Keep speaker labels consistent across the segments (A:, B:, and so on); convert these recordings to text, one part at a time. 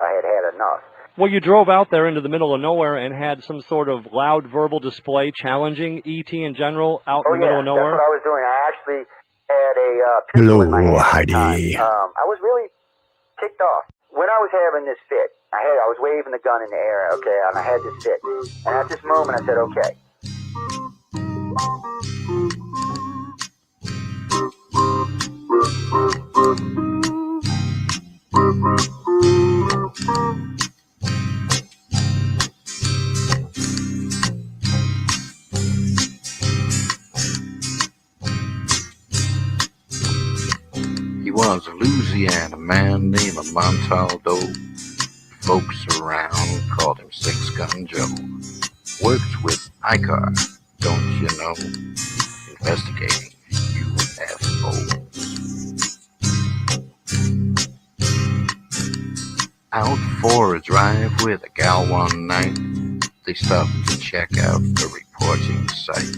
A: I had had enough.
B: Well, you drove out there into the middle of nowhere and had some sort of loud verbal display challenging ET in general out in the middle of nowhere?
A: That's what I was doing. I actually had a pistol in my hand at the
C: Heidi.
A: time. I was really ticked off. When I was having this fit, I was waving the gun in the air, okay, and I had this fit. And at this moment, I said, okay.
D: He was a Louisiana man named Montaldo. Folks around called him Six Gun Joe. Worked with ICAR, don't you know? Investigating UFOs. Out for a drive with a gal one night, they stopped to check out the reporting site.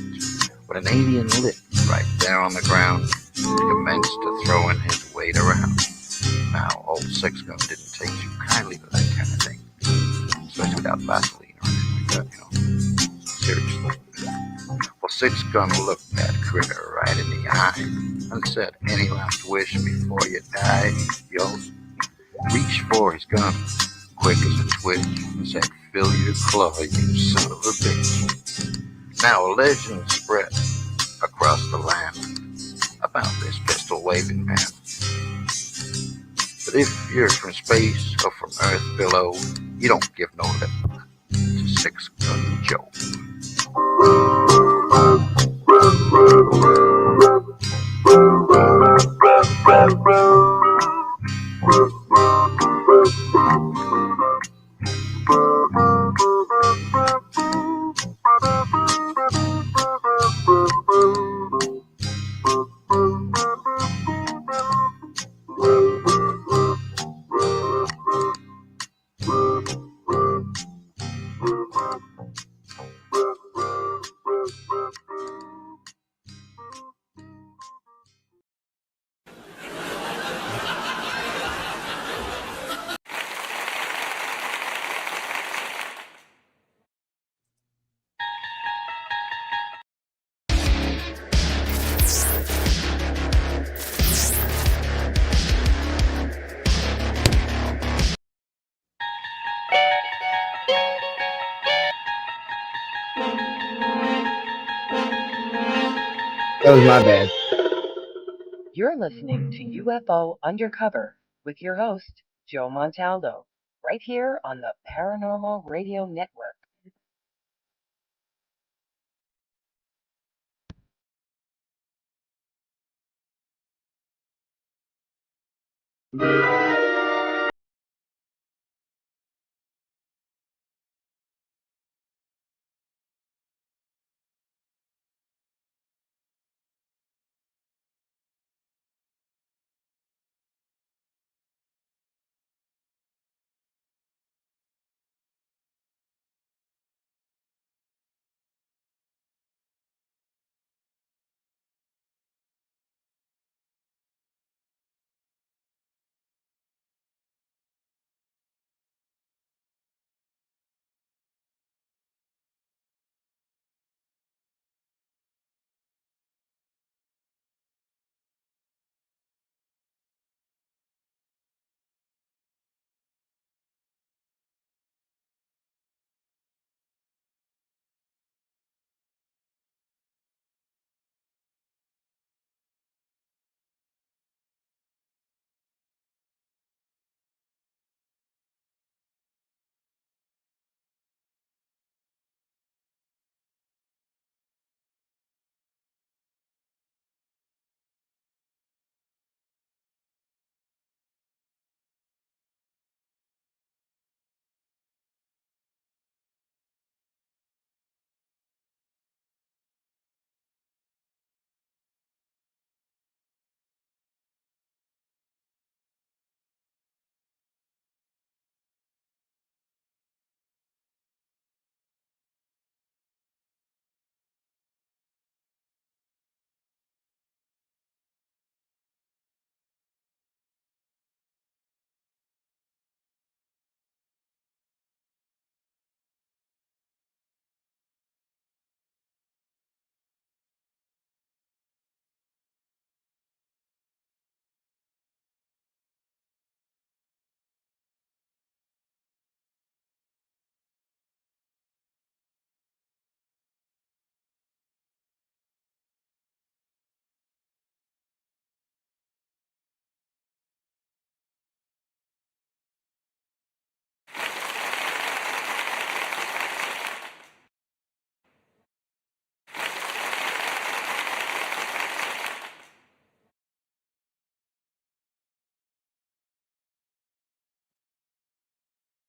D: When an alien lit right there on the ground, he commenced to throwing his weight around. Now, old Six Gun didn't take too kindly to that kind of thing, especially without Vaseline or anything like that, you know. Seriously. Well, Six Gun looked that critter right in the eye and said, "Any last wish before you die, yo?" Reached for his gun, quick as a twitch, and said, "Fill your claw, you son of a bitch." Now a legend spread across the land about this pistol-waving man. But if you're from space or from Earth below, you don't give no lip to Six Gun Joe.
C: That was my bad.
E: You're listening to UFO Undercover with your host, Joe Montaldo, right here on the Paranormal Radio Network.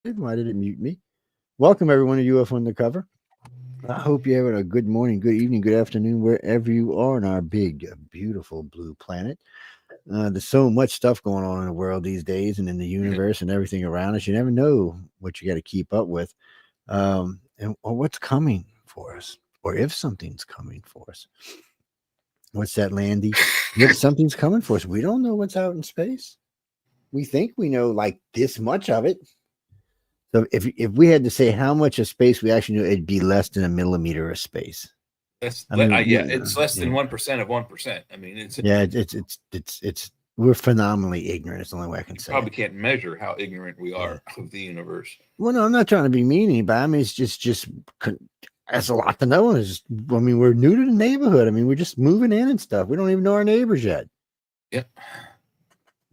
C: Why did it mute me? Welcome everyone to UFO Undercover. I hope you're having a good morning, good evening, good afternoon, wherever you are on our big, beautiful blue planet. There's so much stuff going on in the world these days and in the universe and everything around us. You never know what you got to keep up with, or what's coming for us, or if something's coming for us. What's that, Landy? Something's coming for us. We don't know what's out in space. We think we know like this much of it. So if we had to say how much of space we actually know, it'd be less than a millimeter of space.
F: That's
C: I mean,
F: it's less than 1% of 1%. I mean,
C: it's we're phenomenally ignorant. It's the only way I can say.
F: Probably can't measure how ignorant we are of the universe.
C: Well, no, I'm not trying to be mean, but I mean, it's just that's a lot to know. I mean, we're new to the neighborhood. I mean, we're just moving in and stuff. We don't even know our neighbors yet.
F: Yep.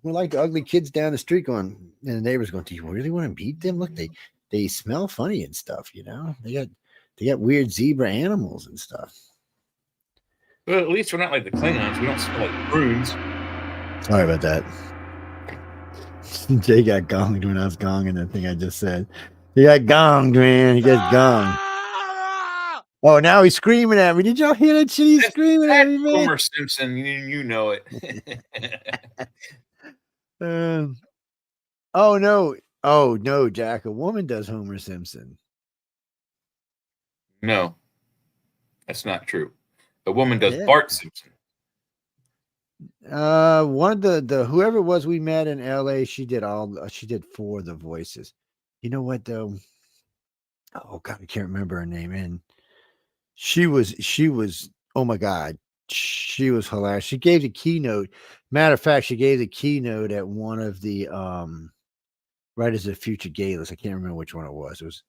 C: We're like the ugly kids down the street going, and the neighbors going, "Do you really want to meet them? Look, they smell funny and stuff. You know, they got weird zebra animals and stuff."
F: Well, at least we're not like the Klingons. We don't smell like prunes.
C: Sorry about that. Jay got gonged when I was gonging the thing I just said. He got gonged, man. He got gonged. Oh, now he's screaming at me. Did y'all hear that shit? He's screaming at me, man.
F: Homer Simpson, you know it.
C: Oh no, Jack. A woman does Homer Simpson.
F: No, that's not true. A woman does Bart Simpson.
C: One of the whoever it was we met in LA, she did 4 of the voices. You know what though? Oh God, I can't remember her name. And she was oh my God, she was hilarious. She gave the keynote. Matter of fact, she gave the keynote at one of the Writers of the Future galas. I can't remember which one it was. It was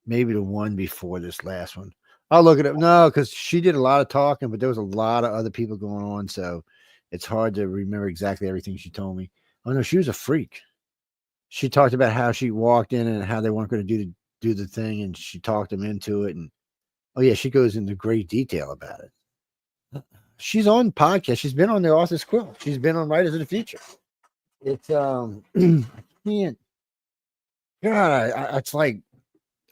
C: maybe the one before this last one. I'll look it up. No, because she did a lot of talking, but there was a lot of other people going on, so it's hard to remember exactly everything she told me. Oh no, she was a freak. She talked about how she walked in and how they weren't going to do the thing, and she talked them into it. And oh yeah, she goes into great detail about it. She's on podcast. She's been on the Author's Quill. She's been on Writers of the Future. It's I can't. God, it's like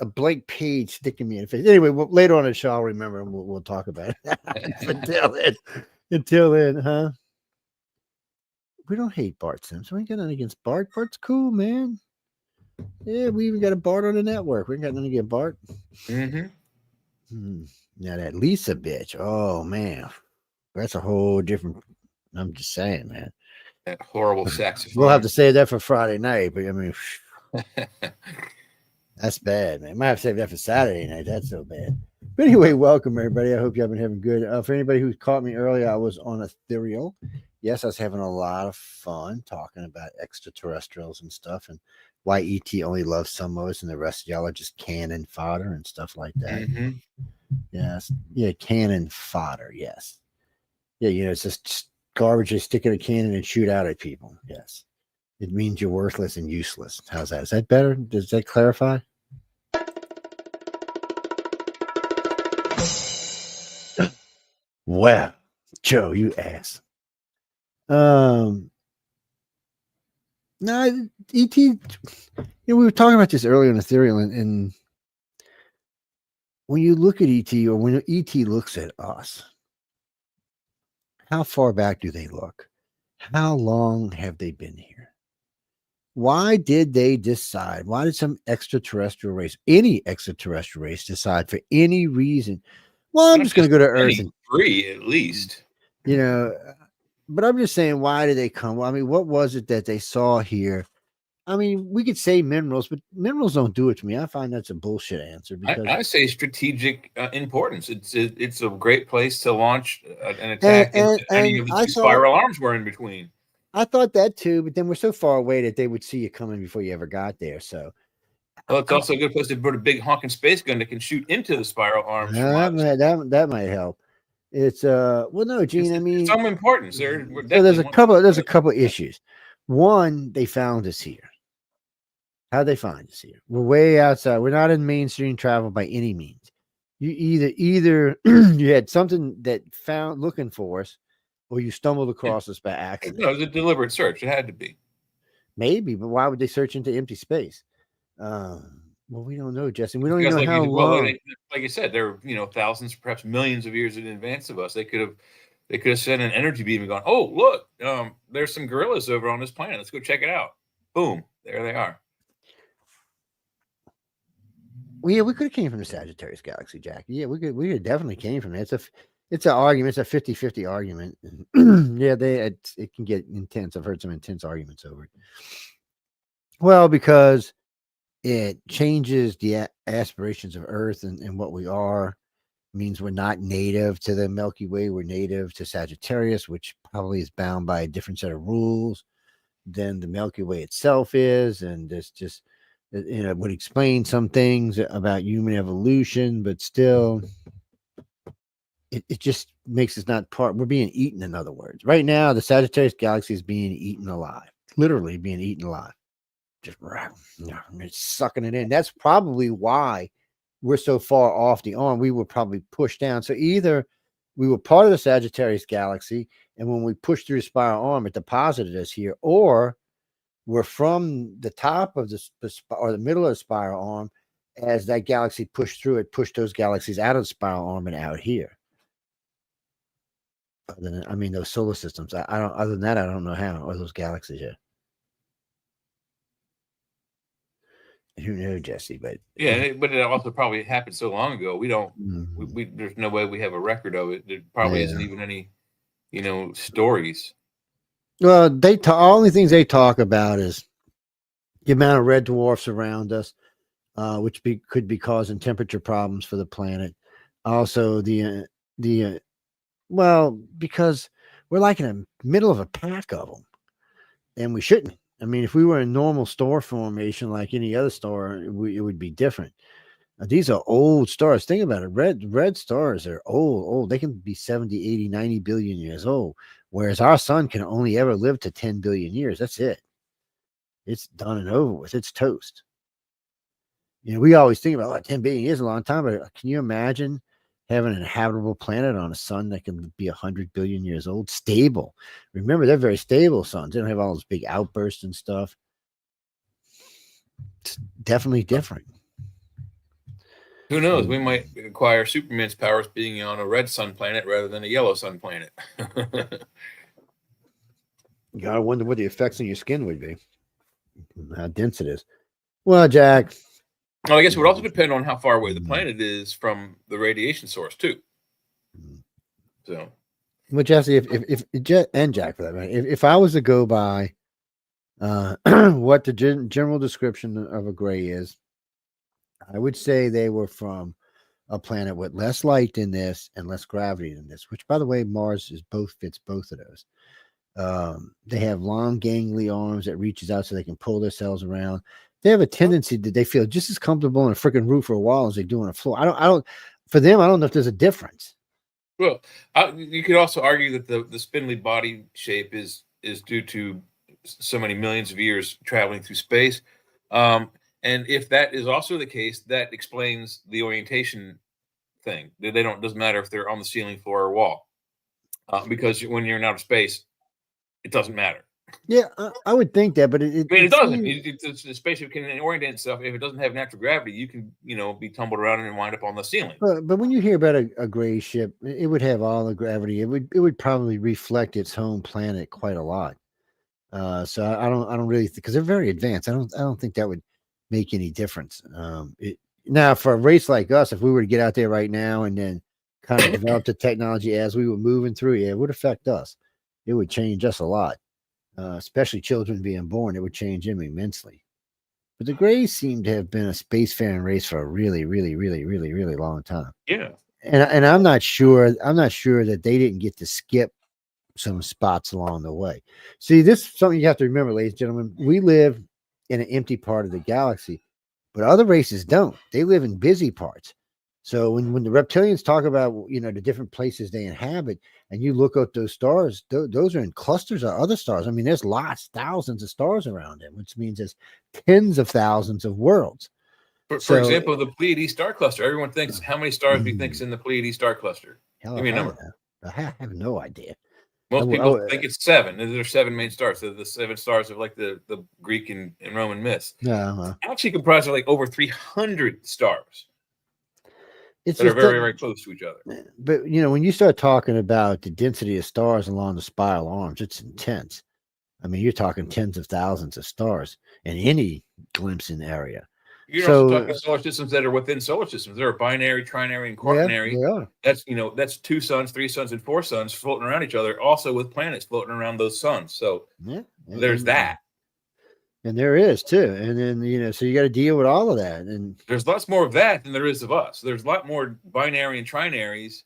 C: a blank page sticking me in the face. Anyway, later on in the show, I'll remember and we'll talk about it. until then, huh? We don't hate Bart Simpson. We ain't got nothing against Bart. Bart's cool, man. Yeah, we even got a Bart on the network. We ain't got nothing against Bart.
F: Mm-hmm.
C: Now that Lisa bitch, oh man, that's a whole different. I'm just saying, man.
F: That horrible saxophone.
C: We'll have to save that for Friday night, but I mean, that's bad, man. Might have to save that for Saturday night. That's so bad. But anyway, welcome everybody. I hope you've been having good. For anybody who caught me earlier, I was on Ethereal. Yes, I was having a lot of fun talking about extraterrestrials and stuff, and why ET only loves some of us, and the rest of y'all are just cannon fodder and stuff like that.
F: Mm-hmm.
C: Yes, yeah, cannon fodder. Yes, yeah, it's just garbage they stick in a cannon and shoot out at people. Yes. It means you're worthless and useless. How's that? Is that better? Does that clarify? Well, Joe, you ass. No, ET. We were talking about this earlier in Ethereal, and when you look at ET, or when ET looks at us, how far back do they look? How long have they been here? Why did they decide? Why did some extraterrestrial race, any extraterrestrial race, decide for any reason? Well, I'm just going to go to Earth.
F: 3 at least.
C: But I'm just saying, why did they come? I mean, what was it that they saw here? I mean, we could say minerals, but minerals don't do it to me. I find that's a bullshit answer. Because
F: I say strategic importance. It's a great place to launch an attack into any of the 2 spiral arms we're in between.
C: I thought that too, but then we're so far away that they would see you coming before you ever got there. So,
F: well, it's also a good place to put a big honking space gun that can shoot into the spiral arms.
C: That might help. It's well, no, Gene. I mean,
F: some importance.
C: So there's a couple issues. One, they found us here. How'd they find us here? We're way outside. We're not in mainstream travel by any means. You either you had something that found looking for us, or you stumbled across us by accident.
F: No, it was a deliberate search. It had to be.
C: Maybe, but why would they search into empty space? Well, we don't know, Jesse. We don't
F: Because
C: even know how long.
F: like you said, they're thousands, perhaps millions of years in advance of us. They could have sent an energy beam and gone, oh look, there's some gorillas over on this planet. Let's go check it out. Boom, there they are.
C: Well, yeah, we could have came from the Sagittarius galaxy, Jack. Yeah, we could definitely came from it. It's an argument. It's a 50-50 argument. Yeah, it can get intense. I've heard some intense arguments over it. Well, because it changes the aspirations of Earth and what we are. It means we're not native to the Milky Way. We're native to Sagittarius, which probably is bound by a different set of rules than the Milky Way itself is. And this just, would explain some things about human evolution, but still, it just makes us not part. We're being eaten, in other words. Right now, the Sagittarius galaxy is being eaten alive, literally being eaten alive. Just it's sucking it in. That's probably why we're so far off the arm. We were probably pushed down. So either we were part of the Sagittarius galaxy, and when we pushed through the spiral arm, it deposited us here, or we're from the top of the or the middle of the spiral arm. As that galaxy pushed through, it pushed those galaxies out of the spiral arm and out here. Those solar systems. I don't. Other than that, I don't know how. Or those galaxies here. Who knows, Jesse? But
F: yeah, but it also probably happened so long ago. We don't. We there's no way we have a record of it. There probably isn't even any, stories.
C: Well, only things they talk about is the amount of red dwarfs around us, which could be causing temperature problems for the planet. Also, because we're like in the middle of a pack of them, and we shouldn't. I mean, if we were in normal star formation like any other star, it would be different. These are old stars. Think about it. Red stars are old. They can be 70, 80, 90 billion years old, whereas our sun can only ever live to 10 billion years. That's it. It's done and over with. It's toast. We always think about 10 billion years is a long time, but can you imagine having an habitable planet on a sun that can be 100 billion years old, stable? Remember, they're very stable suns. They don't have all those big outbursts and stuff. It's definitely different.
F: Who knows? We might acquire Superman's powers being on a red sun planet rather than a yellow sun planet.
C: You gotta wonder what the effects on your skin would be, how dense it is. Well, Jack.
F: Well, I guess it would also depend on how far away the planet is from the radiation source too. So,
C: well, Jesse, if and Jack for that matter, if I was to go by what the general description of a gray is, I would say they were from a planet with less light than this and less gravity than this. Which, by the way, Mars fits both of those. They have long, gangly arms that reaches out so they can pull themselves around. They have a tendency that they feel just as comfortable on a freaking roof or a wall as they do on a floor. I don't. For them, I don't know if there's a difference.
F: Well, you could also argue that the spindly body shape is due to so many millions of years traveling through space, and if that is also the case, that explains the orientation thing. Doesn't matter if they're on the ceiling, floor, or wall, because when you're in outer space, it doesn't matter.
C: Yeah, I would think that, but it
F: doesn't. The spaceship can orient itself. If it doesn't have natural gravity, you can, be tumbled around and wind up on the ceiling.
C: But when you hear about a gray ship, it would have all the gravity. It would probably reflect its home planet quite a lot. So I don't really because they're very advanced. I don't think that would make any difference. Now for a race like us, if we were to get out there right now and then kind of develop the technology as we were moving through, it would affect us. It would change us a lot. Especially children being born, it would change them immensely. But the Greys seem to have been a spacefaring race for a really, really, really, really, really long time.
F: Yeah,
C: and I'm not sure that they didn't get to skip some spots along the way. See, this is something you have to remember, ladies and gentlemen. We live in an empty part of the galaxy, but other races don't. They live in busy parts. So when the reptilians talk about the different places they inhabit, and you look up those stars, those are in clusters of other stars. I mean, there's thousands of stars around them, which means there's tens of thousands of worlds.
F: For example, the Pleiades star cluster. Everyone thinks, how many stars do you think is in the Pleiades star cluster? Give me a number.
C: I have no idea.
F: Most people think it's 7. There's 7 main stars. So the 7 stars of like the Greek and Roman myths.
C: No,
F: Actually comprised of like over 300 stars
C: it's
F: that are
C: just
F: very, very close to each other.
C: But when you start talking about the density of stars along the spiral arms, it's intense. I mean, you're talking tens of thousands of stars in any glimpsing area.
F: You're also talking solar systems that are within solar systems. There are binary, trinary, and quaternary.
C: Yeah, they are.
F: That's 2 suns, 3 suns, and 4 suns floating around each other, also with planets floating around those suns. So there's that.
C: And there is too. And then, so you got to deal with all of that. And
F: there's lots more of that than there is of us. There's a lot more binary and trinaries,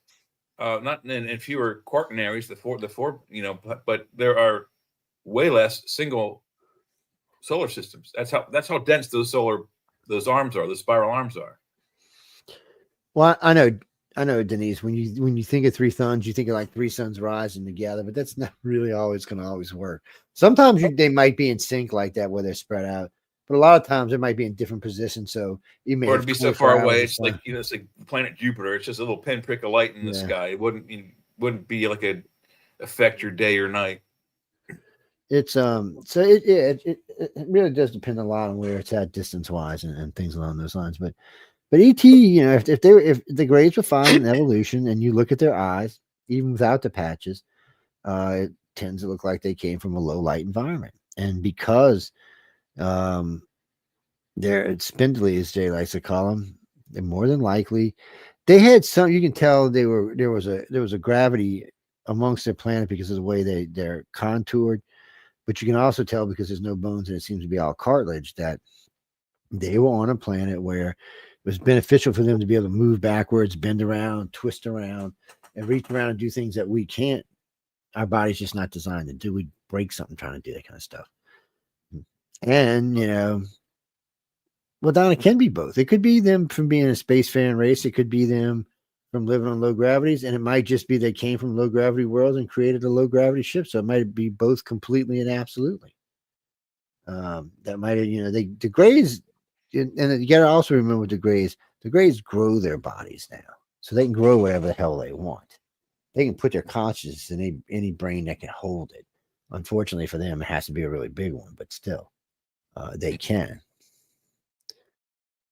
F: and fewer quaternaries, the four, but there are way less single solar systems. That's how dense those arms are, those spiral arms are.
C: Well, I know, Denise, when you think of 3 suns, you think of like 3 suns rising together, but that's not really always going to always work. Sometimes they might be in sync like that where they're spread out, but a lot of times they might be in different positions. So you may
F: to be so far away. It's like it's like the planet Jupiter. It's just a little pinprick of light in the sky. It wouldn't be like a affect your day or night.
C: It's so it really does depend a lot on where it's at distance wise and things along those lines. But ET, if the Greys were found in evolution and you look at their eyes, even without the patches, it tends to look like they came from a low light environment. And because they're spindly, as Jay likes to call them, they're more than likely they had some. You can tell there was a gravity amongst their planet because of the way they're contoured. But you can also tell because there's no bones and it seems to be all cartilage that they were on a planet where it was beneficial for them to be able to move backwards, bend around, twist around, and reach around and do things that we can't. Our body's just not designed to do. We break something trying to do that kind of stuff. And, well, Don, it can be both. It could be them from being a spacefaring race. It could be them from living on low gravities. And it might just be they came from low gravity worlds and created a low gravity ship. So it might be both completely and absolutely. That might, the Greys, and you got to also remember the Greys grow their bodies now. So they can grow whatever the hell they want. They can put their consciousness in any brain that can hold it. Unfortunately for them, it has to be a really big one, but still, they can.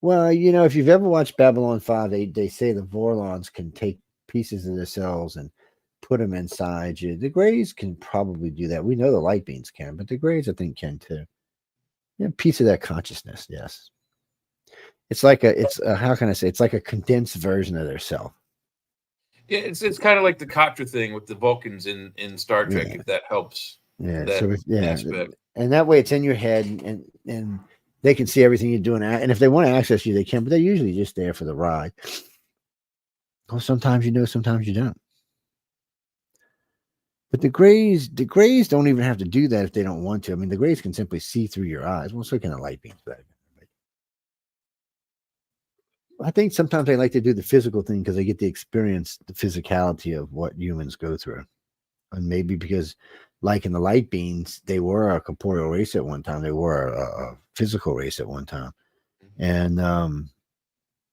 C: Well, if you've ever watched Babylon 5, they say the Vorlons can take pieces of the cells and put them inside you. The Greys can probably do that. We know the light beings can, but the Greys, I think, can too. Piece of that consciousness, yes. It's like how can I say? It's like a condensed version of their self.
F: Yeah, it's kind of like the Katra thing with the Vulcans in Star Trek, if that helps.
C: Yeah,
F: aspect.
C: And that way it's in your head, and they can see everything you're doing. And if they want to access you, they can, but they're usually just there for the ride. Well, sometimes you know, sometimes you don't. But the Greys don't even have to do that if they don't want to. I mean, the Greys can simply see through your eyes. Well, so can the light beams. I think sometimes they like to do the physical thing because they get to experience the physicality of what humans go through. And maybe because, like in the light beams, they were a corporeal race at one time. They were a physical race at one time. And now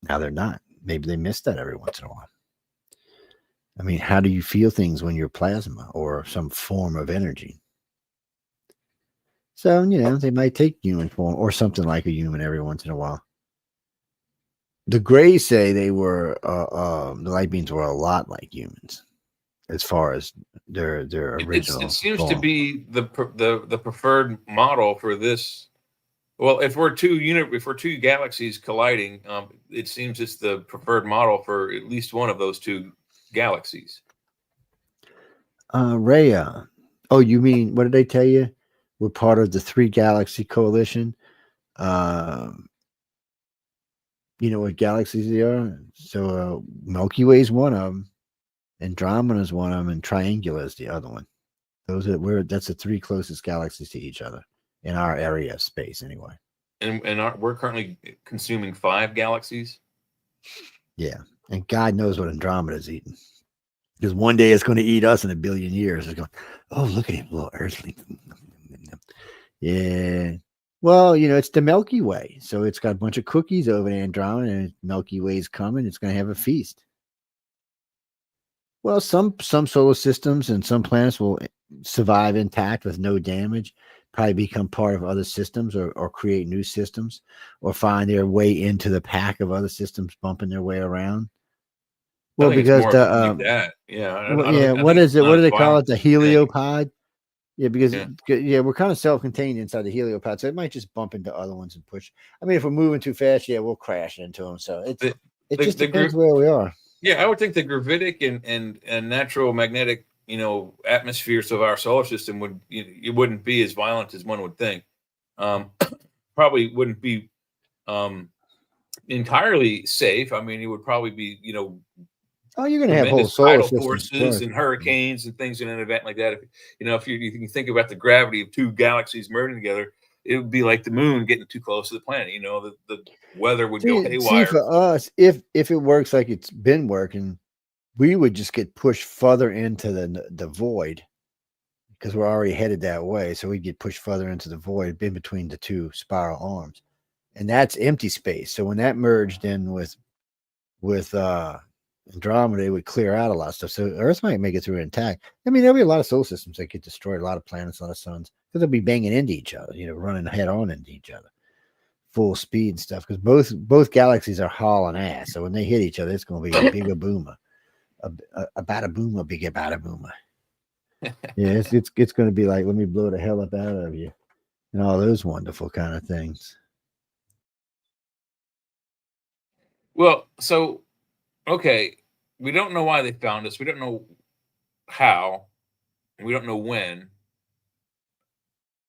C: they're not. Maybe they miss that every once in a while. I mean, how do you feel things when you're plasma or some form of energy? So, they might take human form or something like a human every once in a while. The Greys say they were, the light beings were a lot like humans as far as their original.
F: It seems to be the preferred model for this. Well, if we're two galaxies colliding, it seems it's the preferred model for at least one of those 2 galaxies.
C: Rhea. Oh, you mean, what did they tell you? We're part of the 3 galaxy coalition. You know what galaxies they are? So Milky Way is one of them, Andromeda is one of them, and Triangula is the other one. That's the 3 closest galaxies to each other in our area of space, anyway.
F: And we're currently consuming 5 galaxies. Yeah,
C: and God knows what Andromeda is eating, because one day it's going to eat us in 1 billion years. It's going, oh, look at him, little earthling. Yeah. Well, it's the Milky Way. So it's got a bunch of cookies over there, Andromeda, and Milky Way's coming. It's going to have a feast. Well, some solar systems and some planets will survive intact with no damage, probably become part of other systems or create new systems or find their way into the pack of other systems bumping their way around.
F: I
C: Well,
F: think it's
C: because
F: more of something like that. Yeah,
C: well,
F: I don't
C: yeah,
F: think. I
C: what
F: think
C: is
F: it's
C: it? What
F: not
C: do
F: a
C: they call
F: violent
C: it? The
F: thing.
C: heliopod? Yeah, because
F: Yeah.
C: yeah, we're kind of self-contained inside the heliopod, so it might just bump into other ones and push. I mean, if we're moving too fast, yeah, we'll crash into them. So
F: The
C: it
F: the
C: just
F: the
C: depends
F: group.
C: where we are.
F: Yeah, I would think the gravitic and natural magnetic, atmospheres of our solar system it wouldn't be as violent as one would think. Um, Probably wouldn't be um, entirely safe. I mean, it would probably be,
C: Oh, you're gonna have whole
F: tremendous
C: solar
F: tidal
C: systems, of
F: forces
C: course.
F: and hurricanes and things in an event like that. If you can think about the gravity of two galaxies merging together, it would be like the moon getting too close to the planet. The weather would go
C: See,
F: haywire.
C: for us, if it works like it's been working, we would just get pushed further into the void because we're already headed that way. So we'd get pushed further into the void in between the two spiral arms, and that's empty space. So when that merged in with Andromeda, it would clear out a lot of stuff. So Earth might make it through intact. I mean, there'll be a lot of solar systems that get destroyed, a lot of planets, a lot of suns, because they'll be banging into each other, running head on into each other, full speed and stuff. Because both galaxies are hauling ass. So when they hit each other, it's going to be a bigger boomer, a bada boomer, bigger bada boomer. Yeah, it's going to be like, let me blow the hell up out of you, and all those wonderful kind of things.
F: Well, so okay, we don't know why they found us. We don't know how. And we don't know when.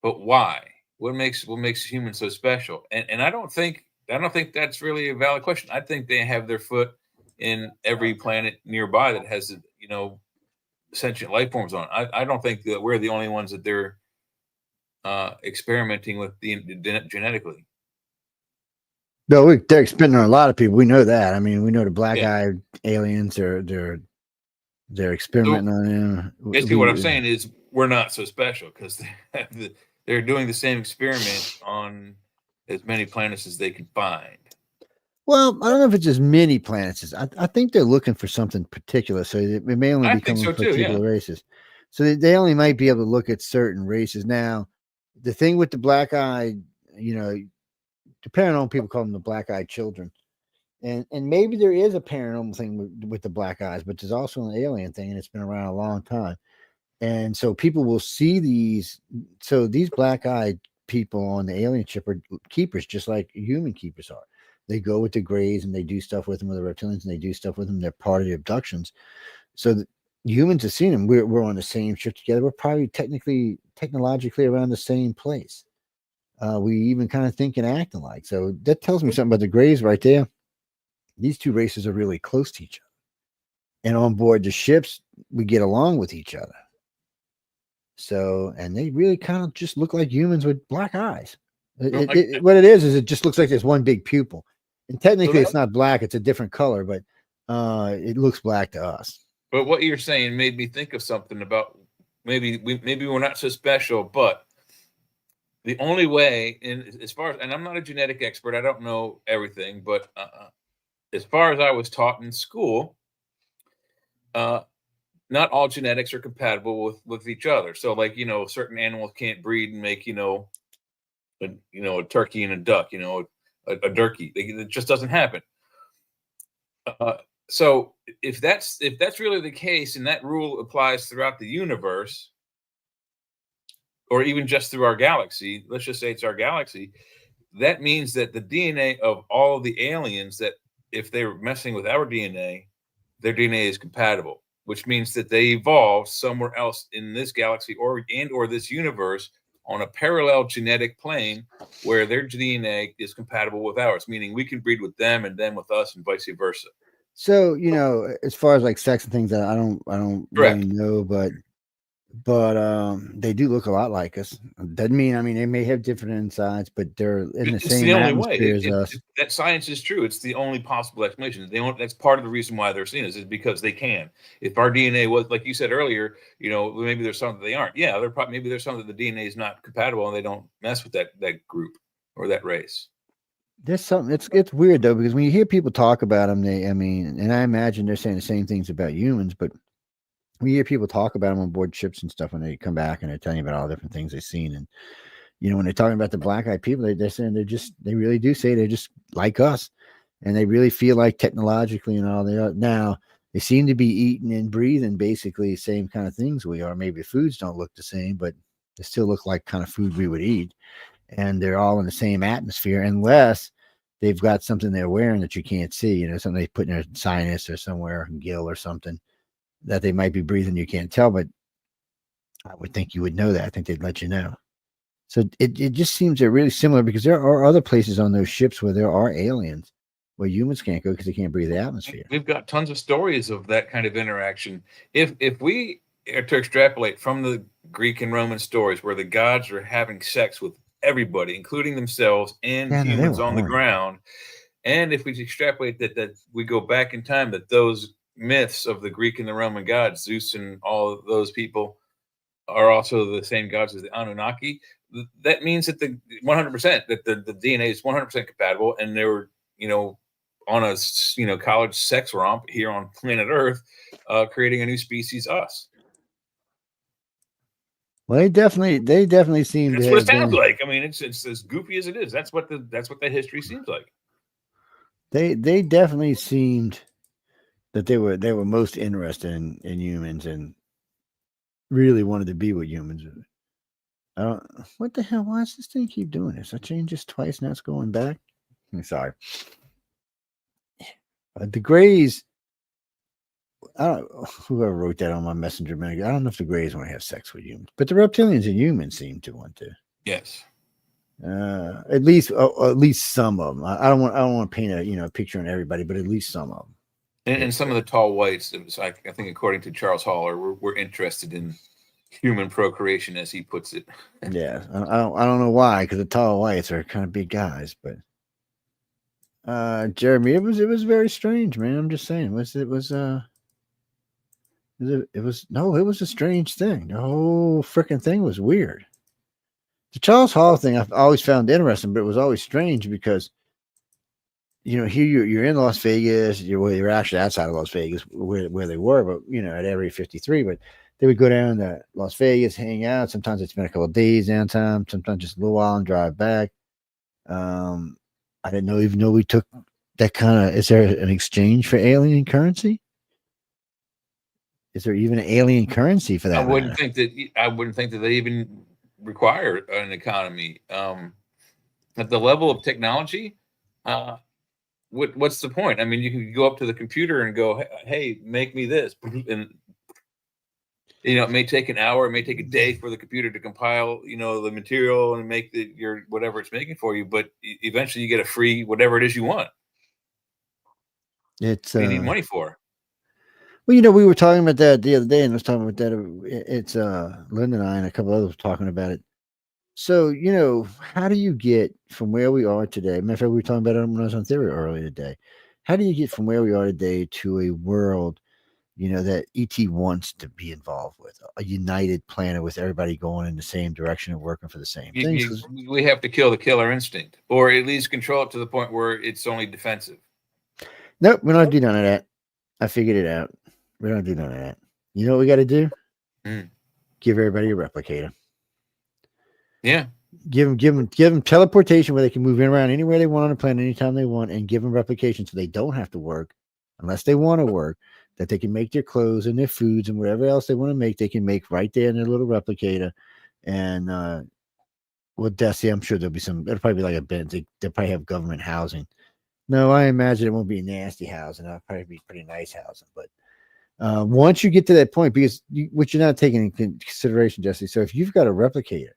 F: But why? What makes humans so special? And I don't think that's really a valid question. I think they have their foot in every planet nearby that has sentient life forms on. I don't think that we're the only ones that they're experimenting with genetically.
C: No, they're experimenting on a lot of people. We know that. I mean, we know the
F: Yeah.
C: black-eyed aliens. They're
F: So
C: experimenting on them.
F: basically, what I'm saying is we're not so special because they're doing the same experiment on as many planets as they can find.
C: Well, I don't know if it's as many planets. I think they're looking for something particular, so it may only
F: I
C: be
F: think
C: coming
F: so
C: from
F: too. Yeah.
C: particular races. So they only might be able to look at certain races. Now, the thing with the black-eyed, the paranormal people call them the black-eyed children, and maybe there is a paranormal thing with the black eyes, but there's also an alien thing, and it's been around a long time. And so people will see these. So these black-eyed people on the alien ship are keepers, just like human keepers are. They go with the Greys and they do stuff with them, with the reptilians, and they do stuff with them. They're part of the abductions. So humans have seen them. We're on the same ship together. We're probably technologically around the same place. We even kind of think and act alike. So that tells me something about the Greys right there. These two races are really close to each other. And on board the ships, we get along with each other. So, and they really kind of just look like humans with black eyes. What it is it just looks like there's one big pupil. And technically, it's not black, it's a different color, but it looks black to us.
F: But what you're saying made me think of something about maybe we're not so special, but the only way, and I'm not a genetic expert, I don't know everything, but as far as I was taught in school, uh, not all genetics are compatible with each other. So, like certain animals can't breed and make a turkey and a duck, a turkey. It just doesn't happen. So if that's really the case, and that rule applies throughout the universe, or even just through our galaxy, let's just say it's our galaxy, that means that the DNA of all the aliens, that if they're messing with our DNA, their DNA is compatible, which means that they evolved somewhere else in this galaxy or this universe on a parallel genetic plane where their DNA is compatible with ours, meaning we can breed with them and them with us and vice versa.
C: So, as far as like sex and things, I don't really
F: Correct.
C: know, but they do look a lot like us. Doesn't mean, I mean, they may have different insides, but they're in the
F: It's the
C: same
F: only way.
C: atmosphere as us.
F: That science is true. It's the only possible explanation. That's part of the reason why they're seen is because they can. If our DNA was, like you said earlier, maybe there's some that they aren't. Yeah, maybe there's some that the DNA is not compatible and they don't mess with that group or that race.
C: There's something. It's weird though, because when you hear people talk about them, and I imagine they're saying the same things about humans, but we hear people talk about them on board ships and stuff when they come back and they're telling you about all the different things they've seen. And when they're talking about the black-eyed people, they're saying they really do say they're just like us, and they really feel like technologically and all they are. Now they seem to be eating and breathing basically the same kind of things we are. Maybe the foods don't look the same, but they still look like kind of food we would eat, and they're all in the same atmosphere, unless they've got something they're wearing that you can't see. Something they put in their sinus or somewhere, gill or something that they might be breathing. You can't tell, but I would think you would know that. I think they'd let you know. So it just seems they're really similar, because there are other places on those ships where there are aliens where humans can't go because they can't breathe the atmosphere.
F: We've got tons of stories of that kind of interaction. If we are to extrapolate from the Greek and Roman stories where the gods are having sex with everybody, including themselves and humans on the ground, and if we extrapolate that we go back in time, that those myths of the Greek and the Roman gods, Zeus and all of those people, are also the same gods as the Anunnaki, that means that the 100% that the DNA is 100% compatible, and they were on a college sex romp here on planet Earth, creating a new species, us.
C: Well, they definitely seem
F: That's
C: to
F: what
C: have
F: it sounds
C: been,
F: like. I mean, it's as goofy as it is. That's what that history seems like.
C: they definitely seemed that they were most interested in humans and really wanted to be with humans. I don't. What the hell? Why does this thing keep doing this? I changed this twice. Now it's going back. I'm sorry. The Greys. I don't. Whoever wrote that on my messenger, man. I don't know if the Greys want to have sex with humans, but the reptilians and humans seem to want to.
F: Yes.
C: At least some of them. I don't want to paint a picture on everybody, but at least some of them.
F: And some of the tall whites, it was, I think, according to Charles Haller, were interested in human procreation, as he puts it.
C: Yeah, I don't know why, because the tall whites are kind of big guys, but Jeremy, it was very strange, man. I'm just saying, it was a strange thing. The whole freaking thing was weird. The Charles Hall thing I've always found interesting, but it was always strange because here you're in Las Vegas, you're actually outside of Las Vegas where they were, but at Area 53, but they would go down to Las Vegas, hang out. Sometimes they spend a couple of days downtown, sometimes just a little while and drive back. I didn't even know we took that kind of. Is there an exchange for alien currency? Is there even an alien currency for that?
F: I wouldn't think that they even require an economy. At the level of technology, what's the point? I mean, you can go up to the computer and go, "Hey, make me this," and it may take an hour, it may take a day for the computer to compile, the material and make your whatever it's making for you. But eventually, you get a free whatever it is you want.
C: It's
F: you need money for.
C: Well, we were talking about that the other day, and I was talking about that. It's Linda and I and a couple others were talking about it. So, how do you get from where we are today? Matter of fact, we were talking about it when I was on Theory earlier today. How do you get from where we are today to a world, that ET wants to be involved with, a united planet with everybody going in the same direction and working for the same things?
F: We have to kill the killer instinct, or at least control it to the point where it's only defensive.
C: Nope, we don't do none of that. I figured it out. We don't do none of that. You know what we got to do? Give everybody a replicator.
F: Yeah.
C: Give them teleportation where they can move in around anywhere they want on the planet anytime they want, and give them replication so they don't have to work unless they want to work, that they can make their clothes and their foods and whatever else they want to make, they can make right there in their little replicator. And Desi, I'm sure it'll probably be like a bed. They'll probably have government housing. No, I imagine it won't be nasty housing. It'll probably be pretty nice housing. But once you get to that point, because which you're not taking into consideration, Jesse. So if you've got a replicator,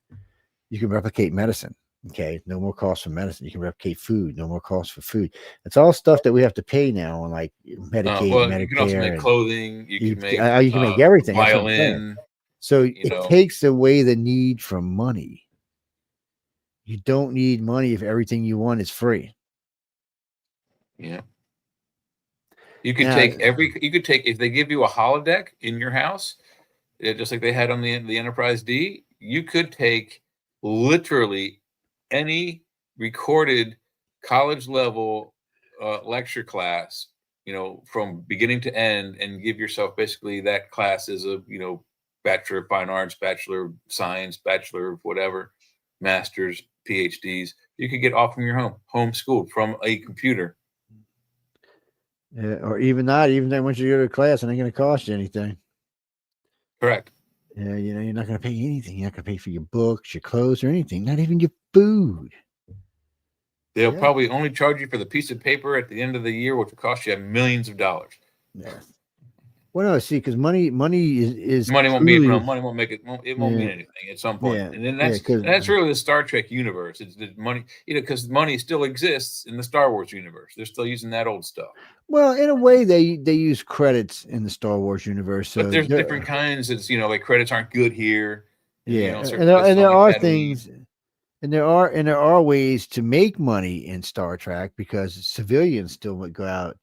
C: you can replicate medicine. Okay, no more cost for medicine. You can replicate food. No more cost for food. It's all stuff that we have to pay now on, like Medicaid, Medicare.
F: You can also make clothing. You can
C: make everything.
F: Violin.
C: So it takes away the need for money. You don't need money if everything you want is free.
F: Yeah. You could take if they give you a holodeck in your house, just like they had on the Enterprise D, you could take literally any recorded college level lecture class from beginning to end, and give yourself basically that class as a, Bachelor of Fine Arts, Bachelor of Science, Bachelor of whatever, Masters, PhDs. You could get off from your home, homeschooled from a computer.
C: Yeah, or even not, even then once you go to class, it ain't going to cost you anything.
F: Correct.
C: Yeah, you're not going to pay anything. You're not going to pay for your books, your clothes, or anything. Not even your food.
F: They'll
C: Yeah.
F: probably only charge you for the piece of paper at the end of the year, which will cost you millions of dollars.
C: Yeah. Well, no, see, because money is
F: Money won't
C: truly,
F: mean money won't make it. It won't mean anything at some point.
C: Yeah,
F: And then
C: yeah,
F: that's
C: 'cause-
F: that's really the Star Trek universe. It's the money, because money still exists in the Star Wars universe. They're still using that old stuff.
C: Well, in a way, they use credits in the Star Wars universe. So
F: But there's different kinds. It's like credits aren't good here.
C: Yeah,
F: certain
C: and
F: credits
C: there
F: don't
C: are
F: like that we-
C: things, and there are ways to make money in Star Trek because civilians still would go out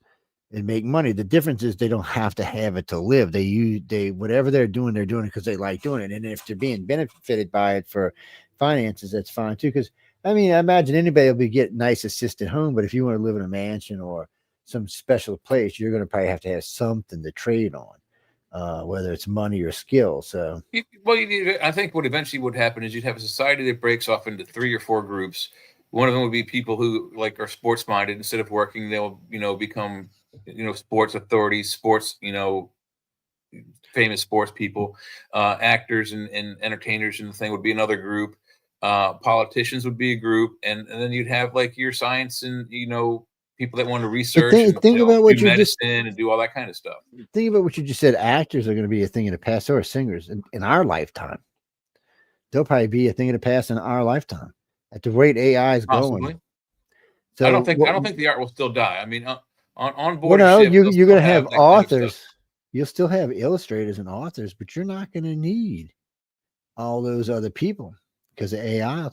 C: and make money. The difference is they don't have to have it to live. They whatever they're doing it because they like doing it, and if they're being benefited by it for finances, that's fine too. Because I mean, I imagine anybody will be getting nice assisted home, but if you want to live in a mansion or some special place, you're going to probably have to have something to trade on, whether it's money or skill. So,
F: I think what eventually would happen is you'd have a society that breaks off into 3 or 4 groups. One of them would be people who are sports minded. Instead of working, they'll become sports authorities, sports famous sports people, actors and entertainers, and the thing would be another group. Politicians would be a group, and then you'd have your science and people that want to research and
C: think about what
F: do
C: you
F: medicine and do all that kind of stuff.
C: think about what you just said. Actors are going to be a thing of the past, or singers in our lifetime. They'll probably be a thing of the past in our lifetime at the rate AI is
F: Possibly.
C: going. So
F: I don't think the art will still die. I mean, on board.
C: Well, no,
F: ship,
C: you're
F: still
C: going to have
F: that kind of
C: authors.
F: stuff.
C: You'll still have illustrators and authors, but you're not going to need all those other people because of AI.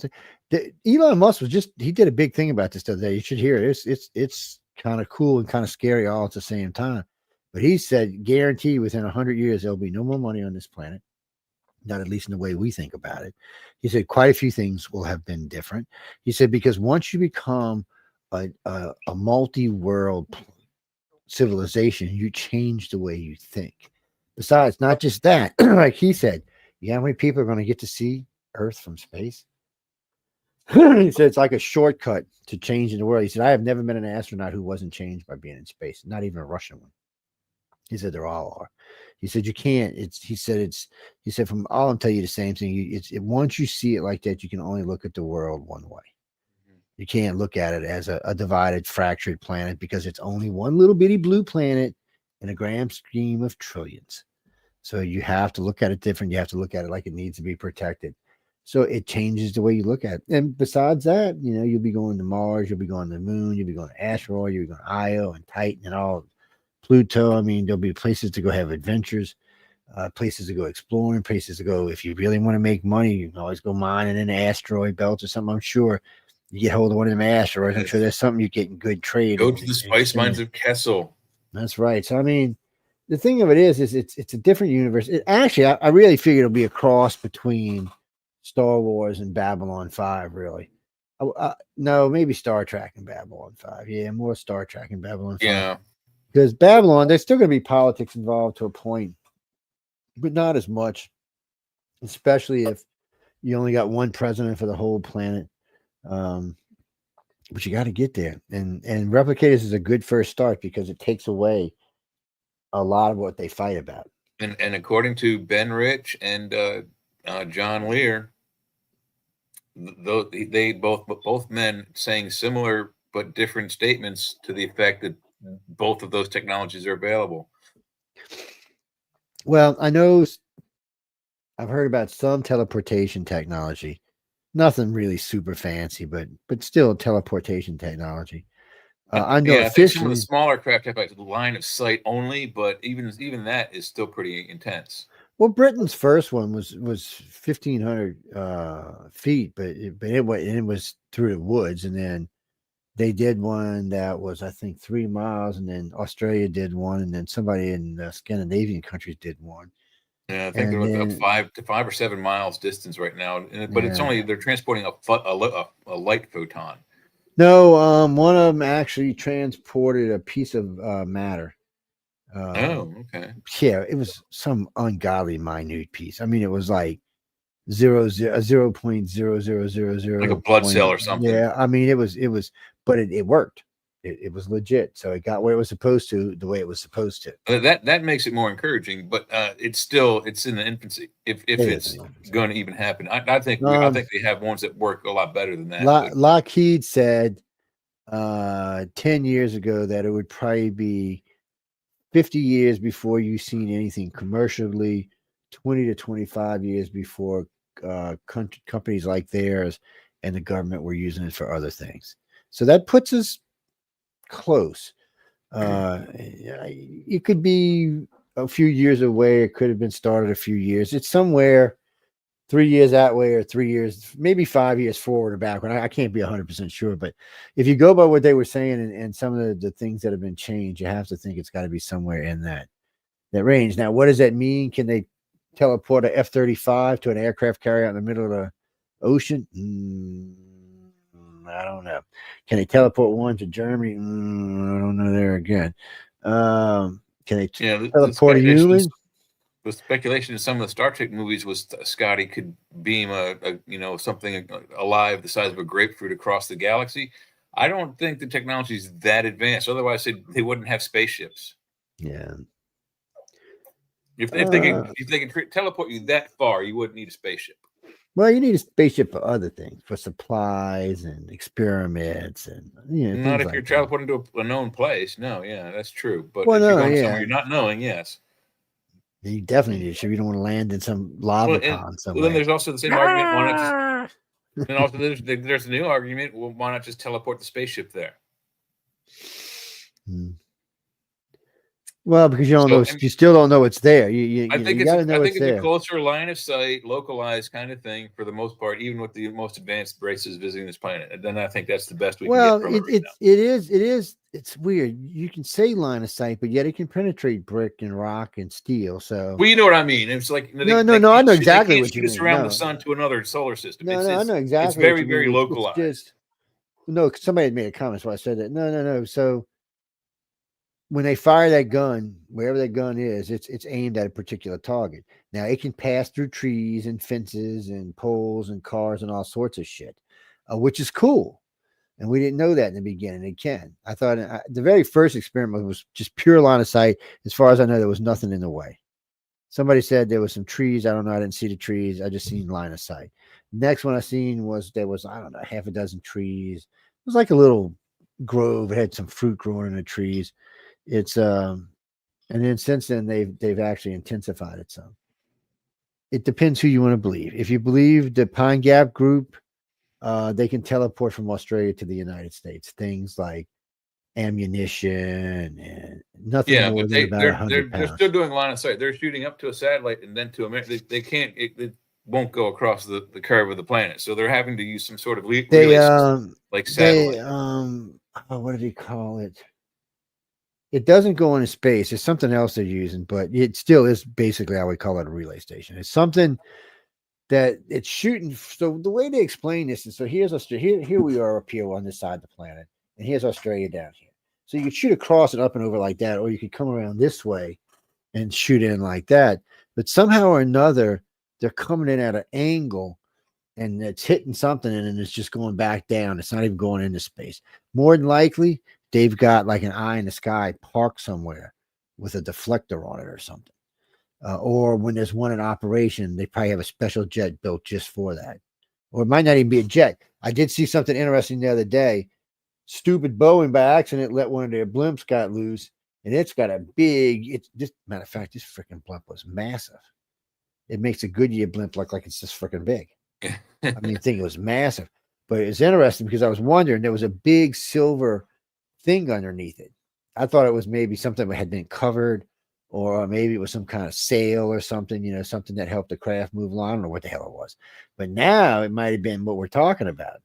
C: Elon Musk he did a big thing about this the other day. You should hear it. It's kind of cool and kind of scary all at the same time. But he said, guarantee within 100 years, there'll be no more money on this planet. Not at least in the way we think about it. He said quite a few things will have been different. He said, because once you become a multi-world civilization, you change the way you think. Besides, not just that, like he said, you know how many people are going to get to see Earth from space? He said it's like a shortcut to changing the world. He said, I have never met an astronaut who wasn't changed by being in space, not even a Russian one. He said they're all are. He said you can't. He said from all I'm telling you the same thing. Once you see it like that, you can only look at the world one way. You can't look at it as a divided, fractured planet because it's only one little bitty blue planet in a grand scheme of trillions. So you have to look at it different. You have to look at it like it needs to be protected. So it changes the way you look at it. And besides that, you'll be going to Mars, you'll be going to the moon, you'll be going to asteroid, you'll be going to Io and Titan and all Pluto. I mean, there'll be places to go have adventures, places to go exploring, places to go. If you really want to make money, you can always go mining in an asteroid belt or something. I'm sure you get hold of one of them asteroids. I'm sure there's something you get in good trade.
F: Go to the spice mines of Kessel.
C: That's right. So, I mean, the thing of it is it's a different universe. Actually, I really figure it'll be a cross between Star Wars and Babylon 5, really. No, maybe Star Trek and Babylon 5. Yeah, more Star Trek and Babylon 5.
F: Yeah.
C: Because Babylon, there's still going to be politics involved to a point, but not as much, especially if you only got one president for the whole planet. But you got to get there. And Replicators is a good first start because it takes away a lot of what they fight about.
F: And according to Ben Rich and John Lear, they both men saying similar but different statements to the effect that both of those technologies are available.
C: Well, I know I've heard about some teleportation technology. Nothing really super fancy, but still teleportation technology. I know
F: I think some of the smaller craft have like line of sight only, but even that is still pretty intense.
C: Well, Britain's first one was 1,500 feet, but it was through the woods, and then they did one that was, I think, 3 miles, and then Australia did one, and then somebody in the Scandinavian countries did one.
F: Yeah, I think they're about 5 or 7 miles distance right now, but it's only they're transporting a light photon.
C: No, one of them actually transported a piece of matter.
F: Oh, okay.
C: Yeah, it was some ungodly minute piece. I mean, it was like 0.0000
F: Like a blood cell
C: point.
F: or something.
C: Yeah, I mean, it was, but it worked. It was legit. So it got where it was supposed to, the way it was supposed to.
F: That makes it more encouraging, but it's in the infancy. If
C: It is
F: it's
C: an infancy.
F: going to even happen, I think I
C: Um,
F: think they have ones that work a lot better than that. But
C: Lockheed said 10 years ago that it would probably be 50 years before you've seen anything commercially, 20 to 25 years before companies like theirs and the government were using it for other things. So that puts us close. It could be a few years away. It could have been started a few years. It's somewhere 3 years that way or 3 years, maybe 5 years forward or backward. I can't be 100% sure, but if you go by what they were saying and some of the things that have been changed, you have to think it's got to be somewhere in that range. Now, what does that mean? Can they teleport a F-35 to an aircraft carrier out in the middle of the ocean? I don't know. Can they teleport one to Germany? I don't know there again. Can they teleport a human?
F: The speculation in some of the Star Trek movies was Scotty could beam something alive the size of a grapefruit across the galaxy. I don't think the technology is that advanced. Otherwise, they wouldn't have spaceships.
C: Yeah.
F: If they could teleport you that far, you wouldn't need a spaceship.
C: Well, you need a spaceship for other things, for supplies and experiments, and
F: Not
C: things
F: if
C: like
F: you're
C: that.
F: teleporting to a known place. No, yeah, that's true. But
C: Well,
F: if you're
C: no,
F: going somewhere
C: yeah,
F: you're not knowing, yes.
C: you definitely need a ship. You don't want to land in some lava pond
F: Well, then
C: somewhere.
F: there's also the same argument. Why not just? And also, there's a new argument. Well, why not just teleport the spaceship there?
C: Hmm. Well, because you don't
F: So,
C: know, you still don't know it's there. You got to
F: I
C: know
F: think
C: it's
F: it's a
C: there.
F: closer line of sight, localized kind of thing for the most part, even with the most advanced races visiting this planet. And then I think that's the best we can get
C: Well,
F: from it right now.
C: it is. It's weird. You can say line of sight, but yet it can penetrate brick and rock and steel. So
F: Well, you know what I mean. It's like
C: no, I know
F: they
C: exactly
F: can't
C: what you
F: shoot us
C: mean.
F: around the
C: No,
F: sun to another solar system.
C: no, I know
F: It's
C: exactly what
F: very
C: you mean.
F: very
C: It's
F: localized.
C: just no. Somebody had made a comment, so I said that. No. So when they fire that gun, wherever that gun is, it's aimed at a particular target. Now it can pass through trees and fences and poles and cars and all sorts of shit, which is cool. And we didn't know that in the beginning. It can. I thought the very first experiment was just pure line of sight. As far as I know, there was nothing in the way. Somebody said there was some trees. I don't know. I didn't see the trees. I just seen line of sight. Next one I seen was there was, I don't know, half a dozen trees. It was like a little grove. It had some fruit growing in the trees. It's and then since then they've actually intensified it some. It depends who you want to believe. If you believe the Pine Gap group, they can teleport from Australia to the United States. Things like ammunition and nothing
F: Yeah,
C: more
F: but
C: than about
F: they're
C: 100
F: still
C: pounds.
F: doing line of sight. They're shooting up to a satellite and then to America. They can't. It won't go across the curve of the planet. So they're having to use some sort of
C: They
F: relay system like satellite.
C: what do they call it? It doesn't go into space. It's something else they're using, but it still is basically, I would call it a relay station. It's something that it's shooting. So the way they explain this is, so here's Australia. Here we are up here on this side of the planet, and here's Australia down here. So you could shoot across and up and over like that, or you could come around this way and shoot in like that. But somehow or another, they're coming in at an angle and it's hitting something and then it's just going back down. It's not even going into space. More than likely, they've got like an eye in the sky parked somewhere with a deflector on it or something. Or when there's one in operation, they probably have a special jet built just for that. Or it might not even be a jet. I did see something interesting the other day. Stupid Boeing by accident let one of their blimps got loose, and it's got a big. It's just matter of fact, this freaking blimp was massive. It makes a Goodyear blimp look like it's just freaking big. I mean, I think it was massive, but it's interesting because I was wondering there was a big silver thing underneath it. I thought it was maybe something that had been covered, or maybe it was some kind of sail or something, something that helped the craft move along. I don't know what the hell it was, but now it might have been what we're talking about.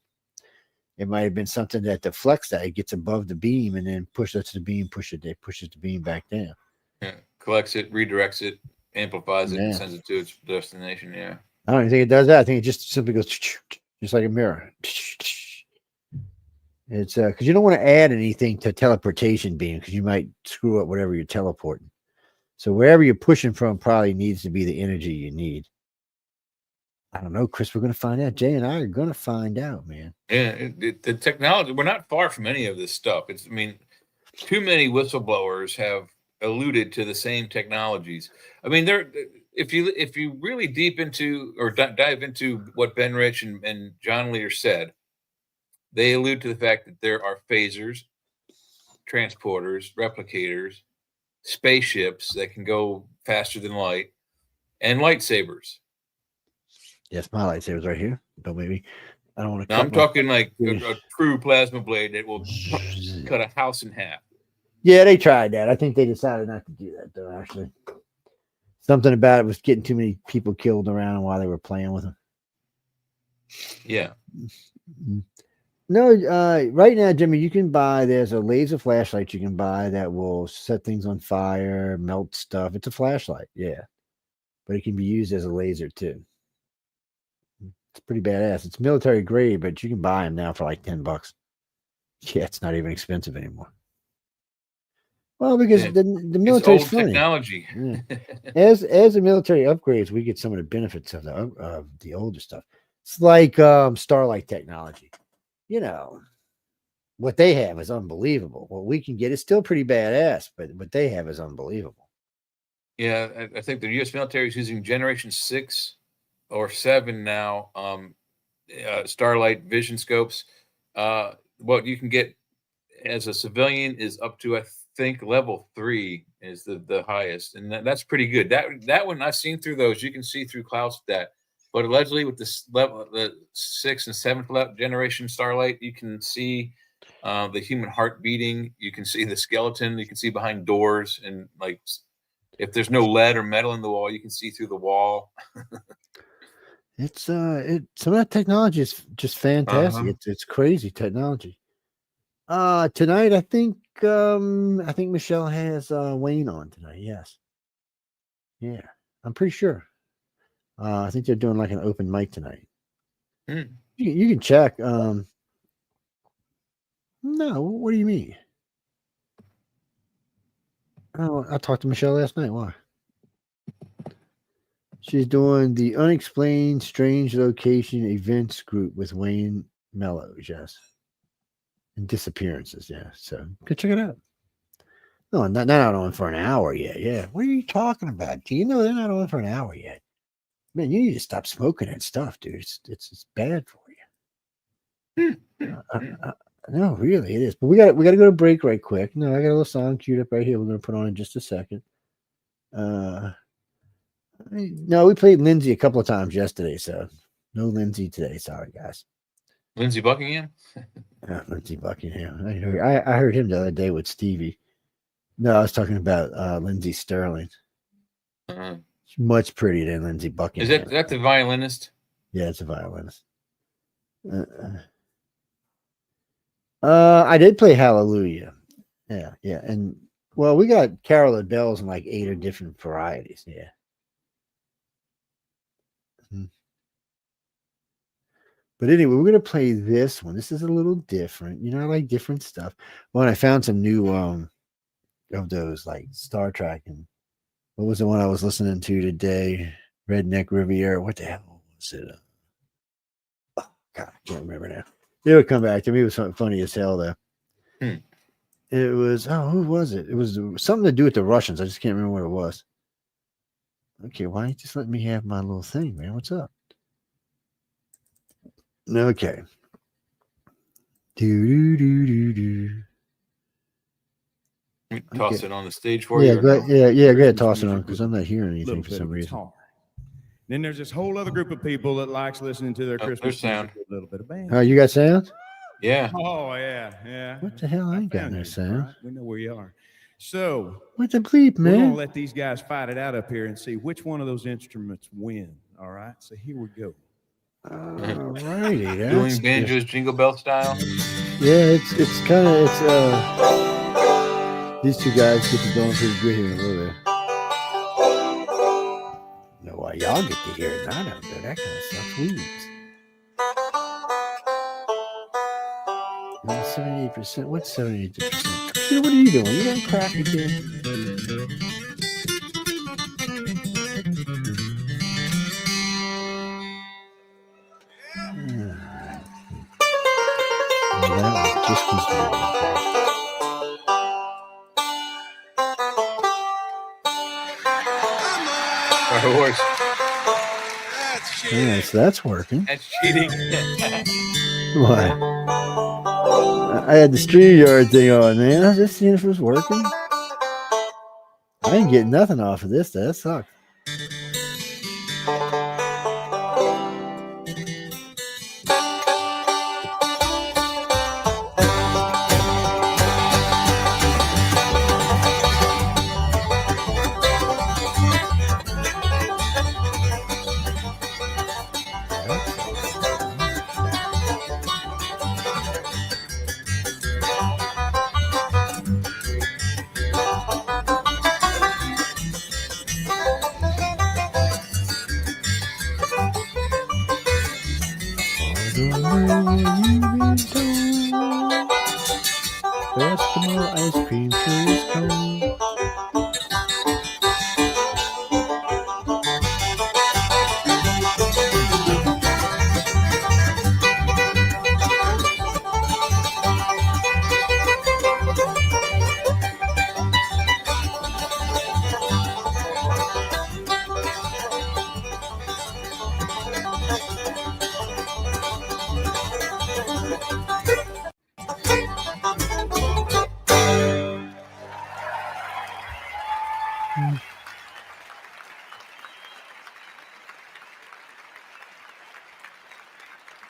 C: It might have been something that deflects that. It gets above the beam and then pushes the beam, pushes the beam back down.
F: Yeah. Collects it, redirects it, amplifies it, and
C: Yeah.
F: sends it to its destination. Yeah.
C: I don't even think it does that. I think it just simply goes just like a mirror. It's because you don't want to add anything to teleportation beam because you might screw up whatever you're teleporting. So wherever you're pushing from probably needs to be the energy you need. I don't know, Chris. We're going to find out. Jay and I are going to find out, man.
F: Yeah, the technology, we're not far from any of this stuff. I mean, too many whistleblowers have alluded to the same technologies. I mean, if you really deep into or dive into what Ben Rich and John Lear said, they allude to the fact that there are phasers, transporters, replicators, spaceships that can go faster than light, and lightsabers.
C: Yes, my lightsaber's right here. Don't maybe. I don't want to.
F: Now I'm talking like a true plasma blade that will cut a house in half.
C: Yeah, they tried that. I think they decided not to do that though. Actually, something about it was getting too many people killed around while they were playing with them.
F: Yeah.
C: No, right now, Jimmy, you can buy. There's a laser flashlight you can buy that will set things on fire, melt stuff. It's a flashlight, yeah, but it can be used as a laser too. It's pretty badass. It's military grade, but you can buy them now for like $10. Yeah, it's not even expensive anymore. Well, because the military's
F: old
C: funny.
F: Technology.
C: Yeah. As the military upgrades, we get some of the benefits of the older stuff. It's like Starlight technology. You know, what they have is unbelievable. What we can get is still pretty badass, but what they have is unbelievable.
F: Yeah, I think the U.S. military is using Generation 6 or 7 now. Starlight vision scopes. What you can get as a civilian is up to, I think, level 3 is the highest, and that's pretty good. That one I've seen through those. You can see through clouds with that. But allegedly, with this level, the 6th and 7th generation Starlight, you can see the human heart beating. You can see the skeleton. You can see behind doors, and like if there's no lead or metal in the wall, you can see through the wall.
C: It's some of that technology is just fantastic. It's crazy technology. Tonight I think Michelle has Wayne on tonight. Yes. Yeah, I'm pretty sure. I think they're doing like an open mic tonight. You can check. No, what do you mean? Oh, I talked to Michelle last night. Why? She's doing the Unexplained Strange Location Events group with Wayne Mellows, yes. And Disappearances, yeah. So go check it out. No, not on for an hour yet. Yeah. What are you talking about? Do you know they're not on for an hour yet? Man, you need to stop smoking that stuff, dude. It's bad for you. No, really, it is. But we got to go to break right quick. No, I got a little song queued up right here. We're gonna put on in just a second. No, we played Lindsay a couple of times yesterday, so no Lindsay today. Sorry, guys.
F: Lindsey Buckingham.
C: Lindsey Buckingham. I heard him the other day with Stevie. No, I was talking about Lindsay Sterling. She's much prettier than Lindsey Buckingham.
F: Is that the violinist?
C: Yeah, it's a violinist. I did play Hallelujah. Yeah, and well, we got Carol of Bells in like 8 or different varieties. Yeah. But anyway, we're gonna play this one. This is a little different. You know, I like different stuff. Well, I found some new of those like Star Trek, and what was the one I was listening to today? Redneck Riviera. What the hell was it? Oh God, I can't remember now. It would come back to me. It was something funny as hell though. It was who was it? It was something to do with the Russians. I just can't remember what it was. Okay, why don't you just let me have my little thing, man? What's up? Okay. Do.
F: Toss it on the stage for
C: you.
F: you.
C: Go ahead, toss it on because I'm not hearing anything for some reason.
G: Then there's this whole other group of people that likes listening to their Christmas
F: sound.
G: Music, a little bit of band.
C: Oh, you got sound?
F: Yeah.
G: Oh yeah.
C: What the hell? I ain't got no sound.
G: Right? We know where you are. So
C: what the bleep, man?
G: We're gonna let these guys fight it out up here and see which one of those instruments win. All right. So here we go.
C: All righty.
F: Doing banjos jingle bell style.
C: Yeah, it's kind of these two guys get to going pretty good here in a little bit. You know why y'all get to hear it? I don't know. That kind of stuff. Weeds. 78%. What's 78%? Computer, what are you doing? You don't crack again. Well, that was just completed.
F: Our horse.
C: All right, so that's working.
F: That's cheating.
C: What? I had the StreamYard thing on, man. I was just seeing if it was working. I didn't get nothing off of this. That sucks. Eskimo ice cream sure is cold.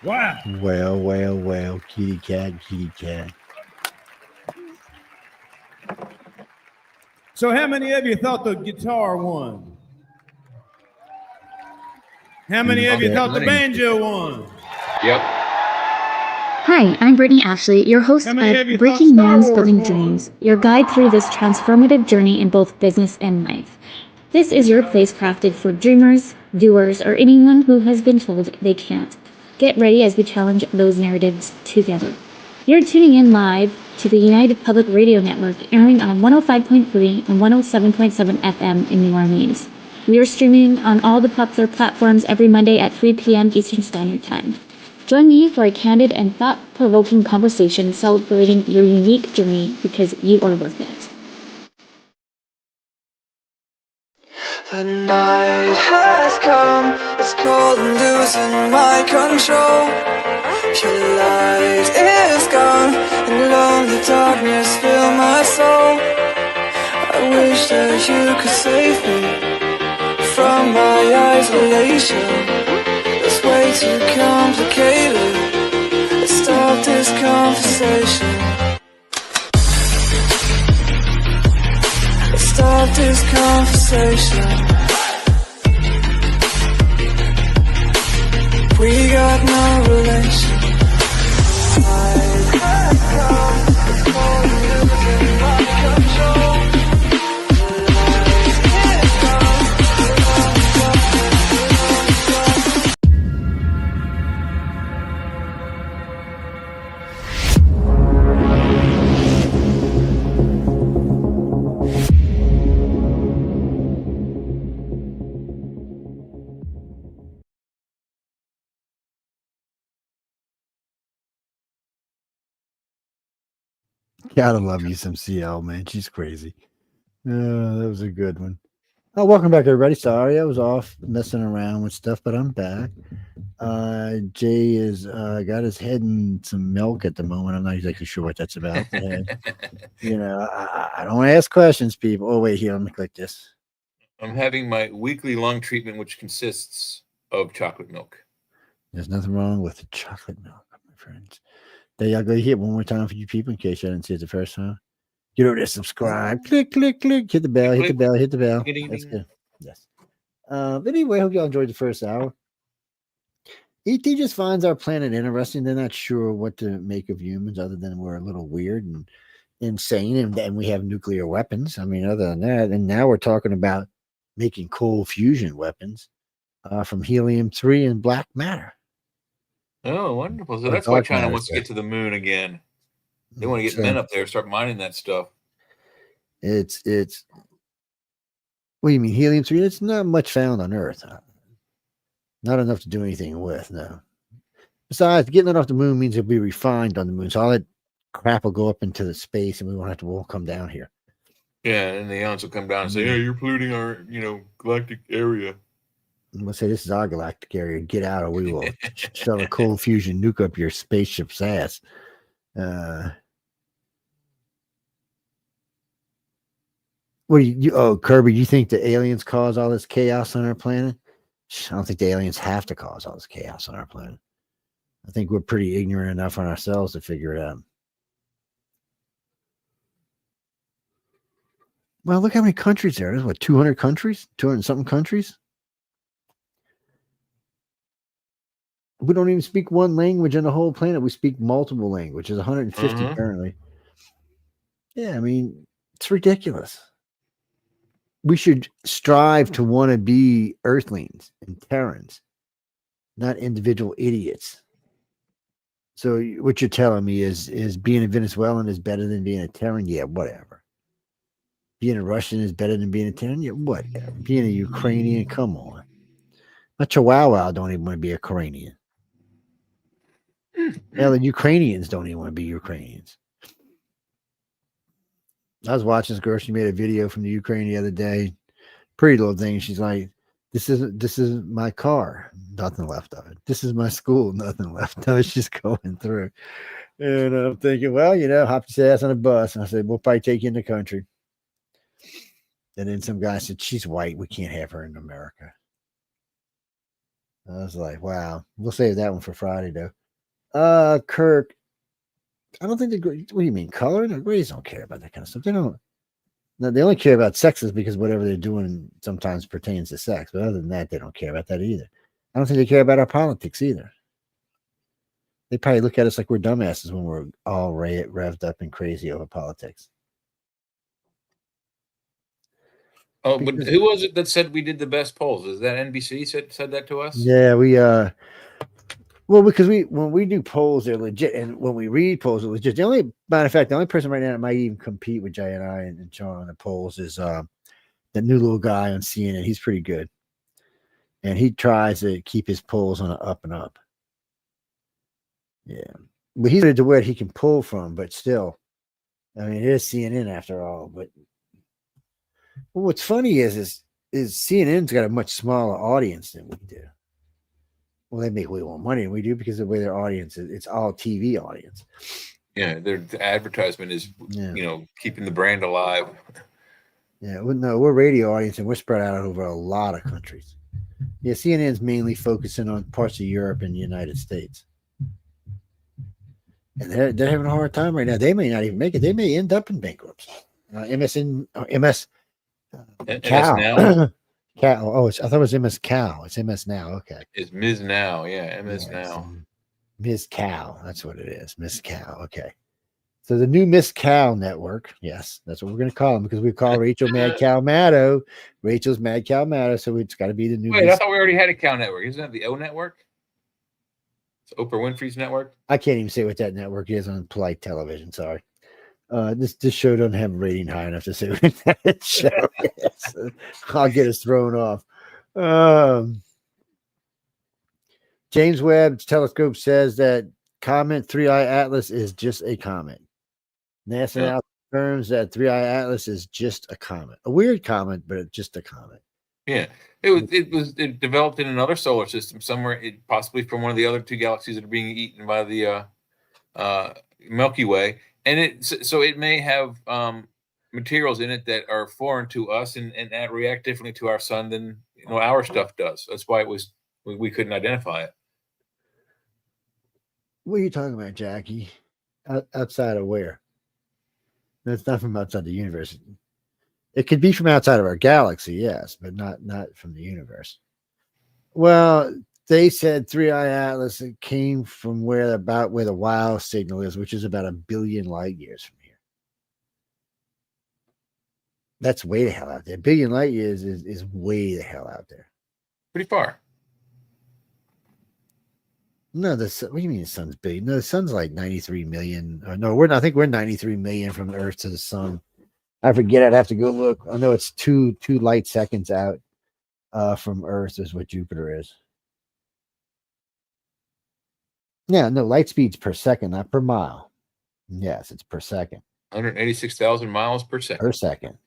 G: Wow.
C: Well, kitty cat.
G: So how many of you thought the guitar won? How many of you thought the banjo won?
F: Yep.
H: Hi, I'm Brittany Ashley, your host
G: How many of you
H: of
G: thought
H: Breaking
G: Star
H: Man's
G: Wars
H: Building
G: won?
H: Dreams, your guide through this transformative journey in both business and life. This is your place crafted for dreamers, doers, or anyone who has been told they can't. Get ready as we challenge those narratives together. You're tuning in live to the United Public Radio Network, airing on 105.3 and 107.7 FM in New Orleans. We are streaming on all the popular platforms every Monday at 3 p.m. Eastern Standard Time. Join me for a candid and thought-provoking conversation celebrating your unique journey because you are worth it.
I: The night has come, it's cold and losing my control. Your light is gone, and lonely darkness fill my soul. I wish that you could save me from my isolation. It's way too complicated. Let's stop this conversation. Let's stop this conversation. We got no relation. I have come, it's cold and losing my control.
C: Gotta love you some CL, man. She's crazy. That was a good one. Oh, welcome back, everybody. Sorry, I was off messing around with stuff, but I'm back. Jay is got his head in some milk at the moment. I'm not exactly sure what that's about. You know, I don't ask questions, people. Oh, wait, here, let me click this.
F: I'm having my weekly lung treatment, which consists of chocolate milk.
C: There's nothing wrong with the chocolate milk, my friends. There y'all go. Hit one more time for you people in case y'all didn't see it the first time. Get over there, subscribe, click. Hit the bell, hit the bell. That's good. Yes. But anyway, I hope y'all enjoyed the first hour. ET just finds our planet interesting. They're not sure what to make of humans other than we're a little weird and insane, and we have nuclear weapons. I mean, other than that, and now we're talking about making cold fusion weapons from helium-3 and black matter.
F: Oh, wonderful. So
C: Or
F: that's why
C: dark
F: China
C: matter,
F: wants to
C: sir.
F: get to the moon again. They want to get
C: So,
F: men up there, start mining that stuff.
C: it's what do you mean helium-3? It's not much found on Earth. Not enough to do anything with, no. Besides, getting it off the moon means it'll be refined on the moon. So all that crap will go up into the space and we won't have to all come down here.
F: Yeah, and the aliens will come down and say, "Yeah, you're polluting our, galactic area."
C: We'll say this is our galactic area. Get out, or we will shove a cold fusion nuke up your spaceship's ass. What do you? Oh, Kirby, you think the aliens cause all this chaos on our planet? I don't think the aliens have to cause all this chaos on our planet. I think we're pretty ignorant enough on ourselves to figure it out. Well, look how many countries there. There's what, 200 countries? 200 something countries? We don't even speak one language on the whole planet. We speak multiple languages, 150 currently. Yeah, I mean, it's ridiculous. We should strive to want to be Earthlings and Terrans, not individual idiots. So what you're telling me is being a Venezuelan is better than being a Terran? Yeah, whatever. Being a Russian is better than being a Terran? Yeah, whatever. Being a Ukrainian, come on. A Chihuahua don't even want to be a Ukrainian. Hell, the Ukrainians don't even want to be Ukrainians. I was watching this girl. She made a video from the Ukraine the other day. Pretty little thing. She's like, this is my car. Nothing left of it. This is my school. Nothing left of it. She's going through. And I'm thinking, well, hop your ass on a bus. And I said, we'll probably take you in the country. And then some guy said, she's white. We can't have her in America. I was like, wow. We'll save that one for Friday, though. Kirk, I don't think what do you mean, color? The Greys don't care about that kind of stuff. They don't. No, they only care about sexes because whatever they're doing sometimes pertains to sex. But other than that, they don't care about that either. I don't think they care about our politics either. They probably look at us like we're dumbasses when we're all revved up and crazy over politics.
F: Oh, but who was it that said we did the best polls? Is that NBC said that to us?
C: Yeah, well, because when we do polls, they're legit, and when we read polls, they're legit. Matter of fact, the only person right now that might even compete with Jay and I and Sean on the polls is the new little guy on CNN. He's pretty good, and he tries to keep his polls on an up and up. Yeah, but he's to where he can pull from, but still, I mean, it is CNN after all. But what's funny is CNN's got a much smaller audience than we do. Well, they make way more money than we do because of the way their audience is. It's all TV audience.
F: Yeah, the advertisement is, keeping the brand alive.
C: Yeah, well, no, we're radio audience and we're spread out over a lot of countries. Yeah, CNN's mainly focusing on parts of Europe and the United States. And they're having a hard time right now. They may not even make it. They may end up in bankruptcy. MS Cal.
F: Now?
C: Cal. Oh, I thought it was MS Cal. It's MS Now. Okay.
F: It's Ms. Now. Yeah, MS Now.
C: Ms. Cal. That's what it is. Ms. Cal. Okay. So the new Miss Cal network. Yes, that's what we're going to call them because we call Rachel Mad Cal Maddo. Rachel's Mad Cal Maddo. So it's got to be the new.
F: Wait, I thought we already had a Cal network. Isn't that the O network? It's Oprah Winfrey's network.
C: I can't even say what that network is on polite television. Sorry. This show doesn't have a rating high enough to say what that show is. I'll get us thrown off. James Webb's telescope says that comet 3i Atlas is just a comet. NASA now confirms that 3i Atlas is just a comet. A weird comet, but it's just a comet.
F: Yeah, it developed in another solar system somewhere, possibly from one of the other two galaxies that are being eaten by the Milky Way. And it may have materials in it that are foreign to us and react differently to our sun than our stuff does. That's why we couldn't identify it.
C: What are you talking about, Jackie? Outside of where? That's not from outside the universe. It could be from outside of our galaxy, yes, but not from the universe. Well, they said 3i Atlas came from where the WOW signal is, which is about 1 billion light years from here. That's way the hell out there. 1 billion light years is way the hell out there.
F: Pretty far.
C: No, what do you mean the sun's big? No, the sun's like 93 million. No, I think we're 93 million from the Earth to the sun. I forget. I'd have to go look. I know it's two light seconds out from Earth is what Jupiter is. Yeah, no, light speed's per second, not per mile. Yes, it's per second.
F: 186,000 miles per second.
C: Per second.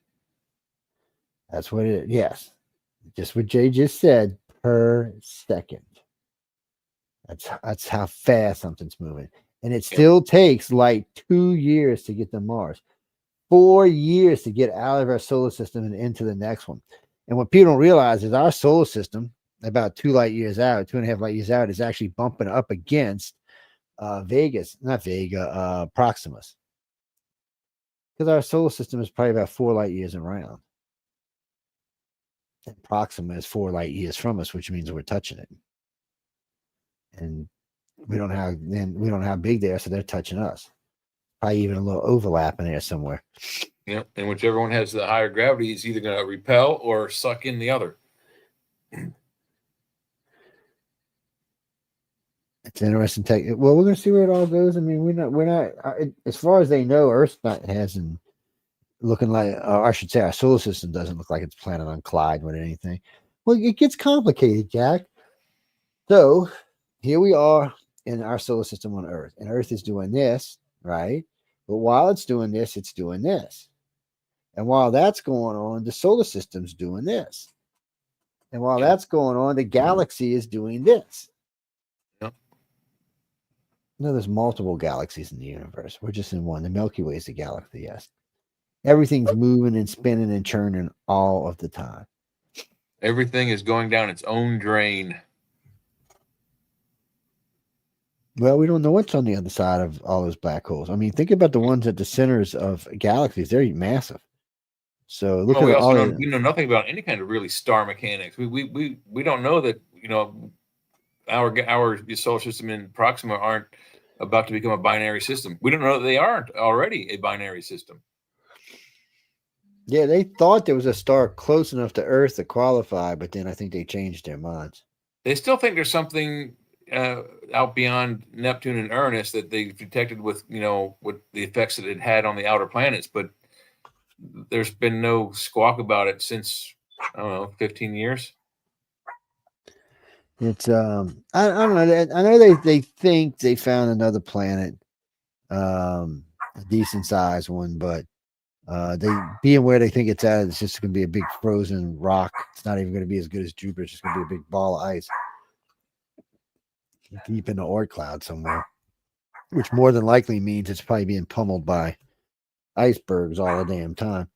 C: That's what it is. Yes. Just what Jay just said, per second. That's how fast something's moving. And it still takes like 2 years to get to Mars. 4 years to get out of our solar system and into the next one. And what people don't realize is our solar system, about 2.5 light years out, is actually bumping up against Proximus. Because our solar system is probably about 4 light years around. And Proxima is 4 light years from us, which means we're touching it. And we don't know how big they are, so they're touching us. Probably even a little overlap in there somewhere.
F: Yeah, and whichever one has the higher gravity is either going to repel or suck in the other.
C: It's interesting. Well, we're going to see where it all goes. I mean, we're not as far as they know, Earth's not hasn't looking like, I should say, our solar system doesn't look like it's planted on Clyde with anything. Well, it gets complicated, Jack. So here we are in our solar system on Earth, and Earth is doing this, right? But while it's doing this, it's doing this. And while that's going on, the solar system's doing this. And while that's going on, the galaxy is doing this.
F: Yep.
C: No, there's multiple galaxies in the universe. We're just in one. The Milky Way is a galaxy, yes. Everything's moving and spinning and churning all of the time.
F: Everything is going down its own drain.
C: Well, we don't know what's on the other side of all those black holes. I mean, think about the ones at the centers of galaxies. They're massive. So look
F: we
C: at
F: also
C: all
F: we know nothing about any kind of really star mechanics. We don't know that, our solar system and Proxima aren't about to become a binary system. We don't know that they aren't already a binary system.
C: Yeah, they thought there was a star close enough to Earth to qualify, but then I think they changed their minds.
F: They still think there's something out beyond Neptune and Uranus that they detected with, with the effects that it had on the outer planets, but there's been no squawk about it since, 15 years.
C: It's I don't know. I know they think they found another planet, a decent sized one, but they being where they think it's at, it's just going to be a big frozen rock. It's not even going to be as good as Jupiter. It's just going to be a big ball of ice deep in the Oort cloud somewhere, which more than likely means it's probably being pummeled by icebergs all the damn time.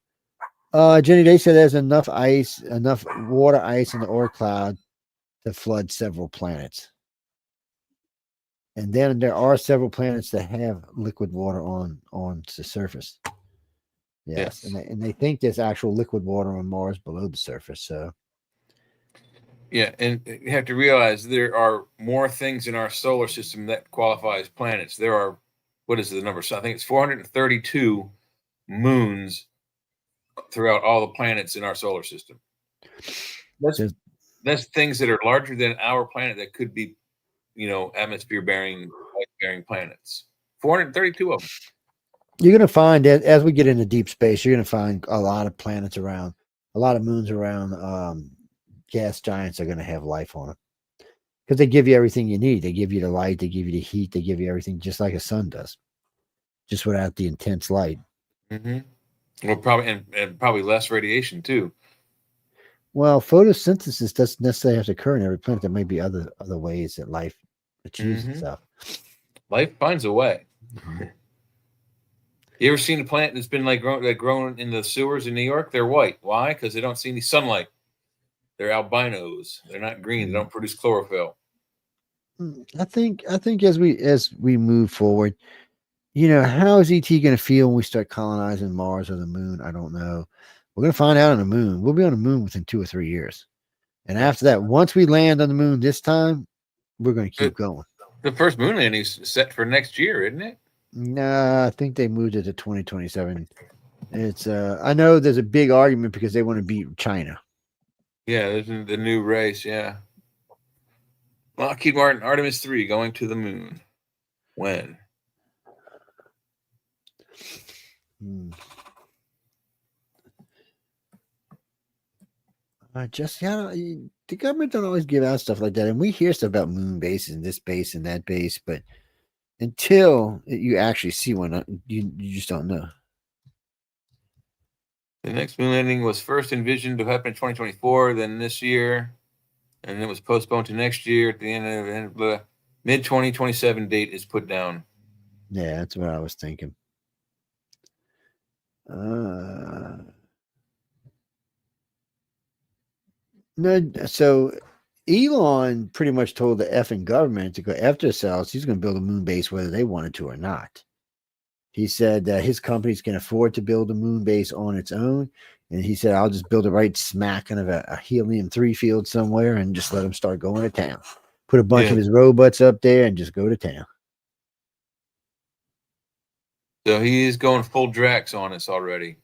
C: Jenny, they said there's enough water ice in the Oort cloud to flood several planets. And then there are several planets that have liquid water on the surface. Yes. And they think there's actual liquid water on Mars below the surface. So
F: yeah, and you have to realize there are more things in our solar system that qualify as planets. There are, what is the number? So I think it's 432 moons throughout all the planets in our solar system. That's things that are larger than our planet that could be, atmosphere-bearing, life-bearing planets. 432 of them.
C: You're going to find that as we get into deep space, you're going to find a lot of planets around, a lot of moons around. Gas giants are going to have life on them because they give you everything you need. They give you the light, they give you the heat, they give you everything just like a sun does, just without the intense light.
F: Mm-hmm. Well, probably and probably less radiation too.
C: Well, photosynthesis doesn't necessarily have to occur in every planet. There may be other ways that life achieves itself.
F: Life finds a way. Mm-hmm. You ever seen a plant that's been grown in the sewers in New York? They're white. Why? Because they don't see any sunlight. They're albinos. They're not green. They don't produce chlorophyll.
C: I think as we move forward, how is ET going to feel when we start colonizing Mars or the moon? I don't know. We're going to find out on the moon. We'll be on the moon within 2 or 3 years. And after that, once we land on the moon this time, we're going to keep going.
F: The first moon landing is set for next year, isn't it?
C: Nah, I think they moved it to 2027. It's I know there's a big argument because they want to beat China.
F: Yeah, there's the new race, yeah. Lockheed Martin, Artemis 3 going to the moon. When?
C: Just the government don't always give out stuff like that, and we hear stuff about moon bases and this base and that base, but until you actually see one, you just don't know.
F: The next moon landing was first envisioned to happen in 2024, then this year, and it was postponed to next year at the end of the mid 2027 date is put down.
C: Yeah, that's what I was thinking. No, so Elon pretty much told the effing government to go after themselves. He's going to build a moon base whether they wanted to or not. He said that his companies can afford to build a moon base on its own. And he said, I'll just build it right smack kind of a helium-3 field somewhere and just let them start going to town. Put a bunch of his robots up there and just go to town.
F: So he is going full Drax on us already.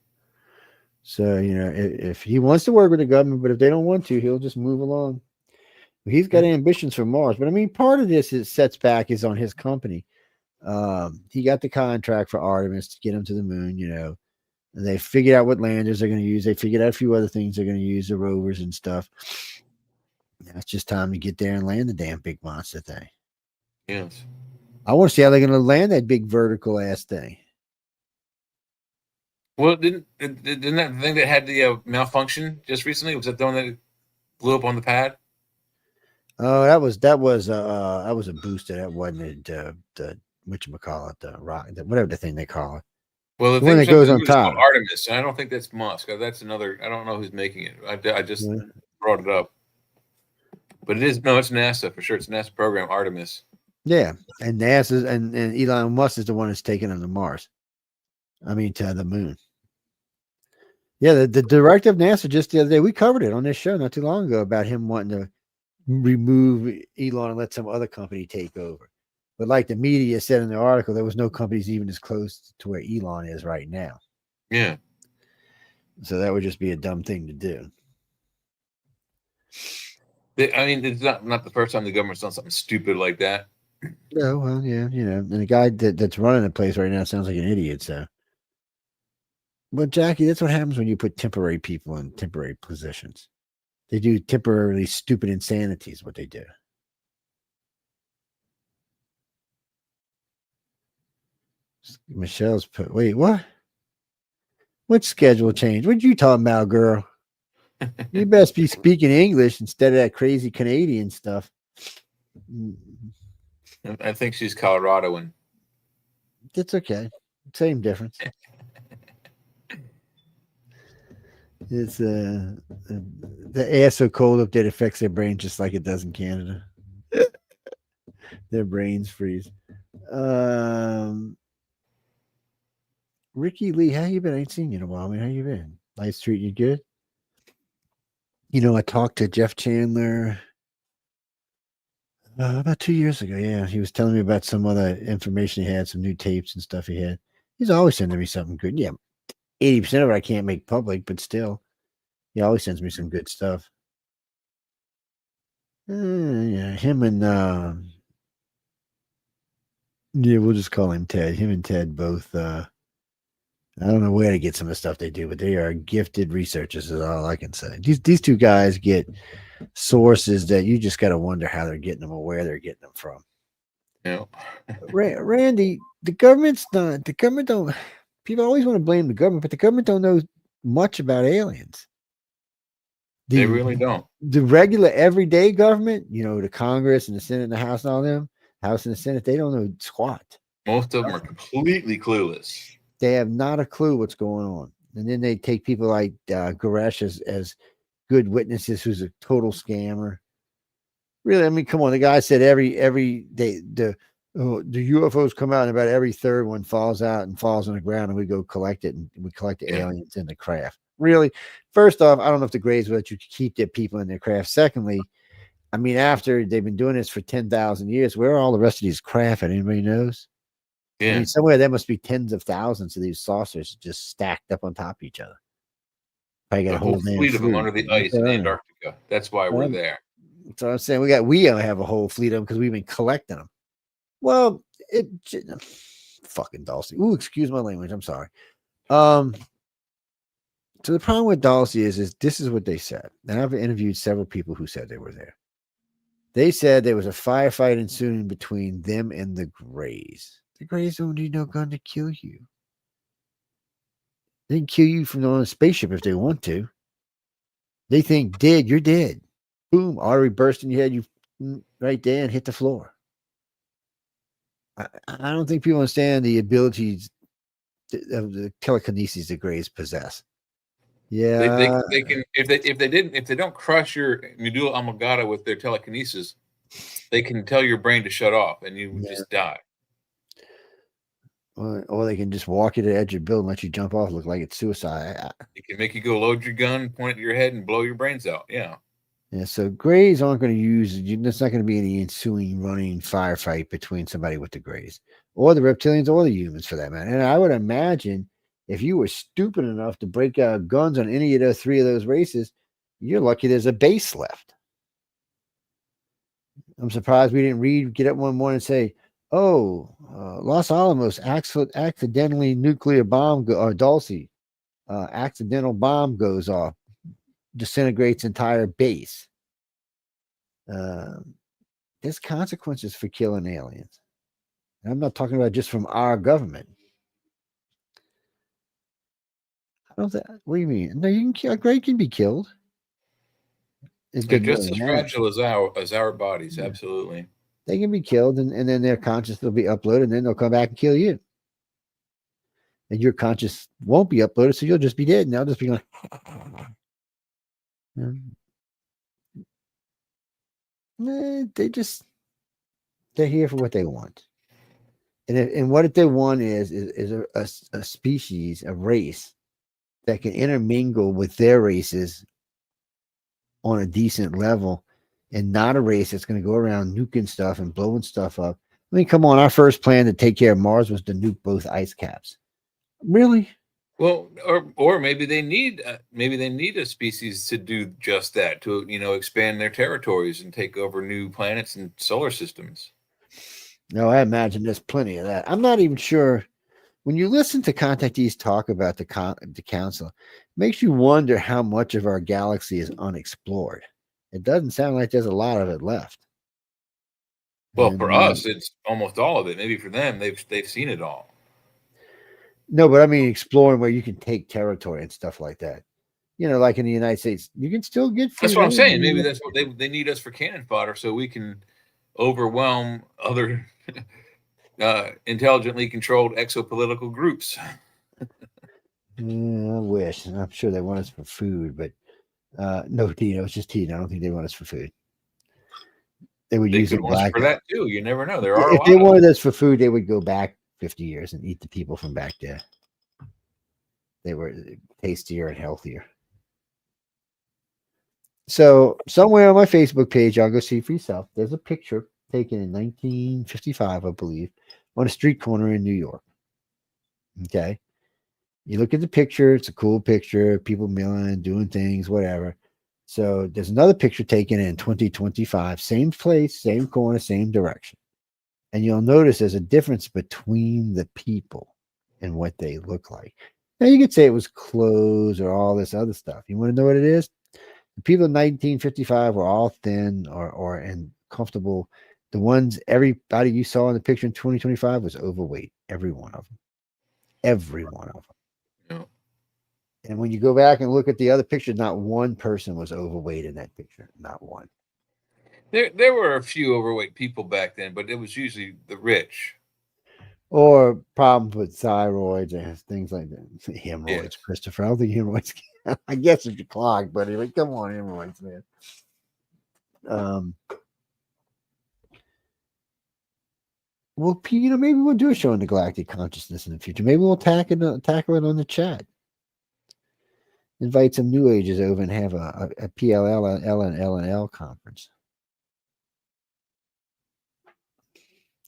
C: So, if he wants to work with the government, but if they don't want to, he'll just move along. He's got ambitions for Mars. But I mean, part of this sets back is on his company. He got the contract for Artemis to get him to the moon, and they figured out what landers they're going to use. They figured out a few other things they're going to use, the rovers and stuff. Now it's just time to get there and land the damn big monster thing.
F: Yes.
C: I want to see how they're going to land that big vertical ass thing.
F: Well, didn't that thing that had the malfunction just recently? Was that the one that blew up on the pad?
C: Oh, that was a booster. That wasn't the whatchamacallit, the rock, whatever the thing they call it.
F: Well, the
C: one
F: thing
C: that goes on top.
F: Artemis, and I don't think that's Musk. That's another. I don't know who's making it. I just brought it up, but it is it's NASA for sure. It's NASA program Artemis.
C: Yeah, and NASA and Elon Musk is the one that's taking them to Mars. I mean, to the moon. Yeah, the director of NASA just the other day, we covered it on this show not too long ago about him wanting to remove Elon and let some other company take over. But like the media said in the article, there was no companies even as close to where Elon is right now.
F: Yeah.
C: So that would just be a dumb thing to do.
F: I mean, it's not the first time the government's done something stupid like that.
C: No, well, yeah, and the guy that's running the place right now sounds like an idiot, so. But Jackie, that's what happens when you put temporary people in temporary positions. They do temporarily stupid insanity is what they do. Michelle's put, wait, what? What schedule change? What you talking about, girl? You best be speaking English instead of that crazy Canadian stuff.
F: I think she's Coloradoan.
C: It's okay. Same difference. It's the air's so cold up there, it affects their brain just like it does in Canada. Their brains freeze. Ricky Lee, how you been? I ain't seen you in a while, man. How you been? Life's treating you good? I talked to Jeff Chandler about 2 years ago. Yeah, he was telling me about some other information he had, some new tapes and stuff he had. He's always sending me something good. Yeah, 80% of it I can't make public, but still, he always sends me some good stuff. Yeah, him and we'll just call him Ted. Him and Ted both. I don't know where to get some of the stuff they do, but they are gifted researchers. Is all I can say. These two guys get sources that you just got to wonder how they're getting them or where they're getting them from.
F: Yeah,
C: Randy, the government's not. The government don't. People always want to blame the government, but the government don't know much about aliens.
F: They really don't.
C: The regular everyday government, the Congress and the Senate and the House and all them, House and the Senate, they don't know squat.
F: Most of them are completely clueless.
C: They have not a clue what's going on. And then they take people like Goresh as good witnesses who's a total scammer. Really, I mean, come on. The guy said every day the UFOs come out and about every third one falls out and falls on the ground and we go collect it and we collect the aliens in the craft. Really? First off, I don't know if the Grays will let you keep their people in their craft. Secondly, I mean, after they've been doing this for 10,000 years, where are all the rest of these craft? Anybody knows?
F: Yeah.
C: I mean, somewhere there must be tens of thousands of these saucers just stacked up on top of each other. Probably got a whole
F: fleet of them under the ice in Antarctica. That's why we're there.
C: So I'm saying we don't have a whole fleet of them because we've been collecting them. Well, fucking Dulcie. Ooh, excuse my language. I'm sorry. So the problem with Dulcie is this is what they said. And I've interviewed several people who said they were there. They said there was a firefight ensuing between them and the Greys. The Greys don't need no gun to kill you. They can kill you from on a spaceship if they want to. They think dead, you're dead. Boom, artery burst in your head, you right there and hit the floor. I don't think people understand the abilities of the telekinesis the Greys possess. Yeah,
F: They can if they don't crush your medulla oblongata with their telekinesis, they can tell your brain to shut off and you just die.
C: Or they can just walk you to the edge of the building, let you jump off, look like it's suicide.
F: It can make you go load your gun, point it at your head, and blow your brains out. Yeah.
C: Yeah, so Greys aren't going to use. There's not going to be any ensuing running firefight between somebody with the Greys or the reptilians or the humans for that matter. And I would imagine if you were stupid enough to break out guns on any of the three of those races, you're lucky there's a base left. I'm surprised we didn't get up one morning and say, "Oh, Los Alamos accidentally nuclear bomb or Dulce accidental bomb goes off, disintegrates entire base." There's consequences for killing aliens. And I'm not talking about just from our government. What do you mean? No, you can kill. A Grey can be killed.
F: They're just as fragile as our bodies. Yeah. Absolutely.
C: They can be killed, and then their conscious will be uploaded, and then they'll come back and kill you. And your conscious won't be uploaded, so you'll just be dead. And they'll just be going. They're here for what they want. And what they want is a species, a race that can intermingle with their races on a decent level, and not a race that's going to go around nuking stuff and blowing stuff up. I mean, come on, our first plan to take care of Mars was to nuke both ice caps. Really?
F: Well, or maybe they need a species to do just that, to expand their territories and take over new planets and solar systems.
C: No, I imagine there's plenty of that. I'm not even sure. When you listen to contactees talk about the council, it makes you wonder how much of our galaxy is unexplored. It doesn't sound like there's a lot of it left.
F: Well, for us, it's almost all of it. Maybe for them, they've seen it all.
C: No, but I mean exploring where you can take territory and stuff like that. Like in the United States, you can still get.
F: That's what I'm saying. Maybe that's what they need us for cannon fodder, so we can overwhelm other intelligently controlled exopolitical groups.
C: Yeah, I wish. And I'm sure they want us for food, but no, Tino, it's just Tino. I don't think they want us for food. They would use it
F: for that too. You never know.
C: If they wanted us for food, they would go back 50 years and eat the people from back there. They were tastier and healthier. So somewhere on my Facebook page, y'all go see for yourself. There's a picture taken in 1955, I believe, on a street corner in New York. Okay. You look at the picture, it's a cool picture, people milling, doing things, whatever. So there's another picture taken in 2025, same place, same corner, same direction. And you'll notice there's a difference between the people and what they look like. Now you could say it was clothes or all this other stuff. You want to know what it is? The people in 1955 were all thin or and comfortable. The ones everybody you saw in the picture in 2025 was overweight. Every one of them. Every one of them. And when you go back and look at the other pictures, not one person was overweight in that picture. Not one.
F: There were a few overweight people back then, but it was usually the rich.
C: Or problems with thyroids and things like that. Hemorrhoids, yes. Christopher. I don't think hemorrhoids. I guess if you clog, buddy. Like, come on, hemorrhoids, man. Well, maybe we'll do a show on the galactic consciousness in the future. Maybe we'll tackle it on the chat. Invite some New Ages over and have a PLL, L conference.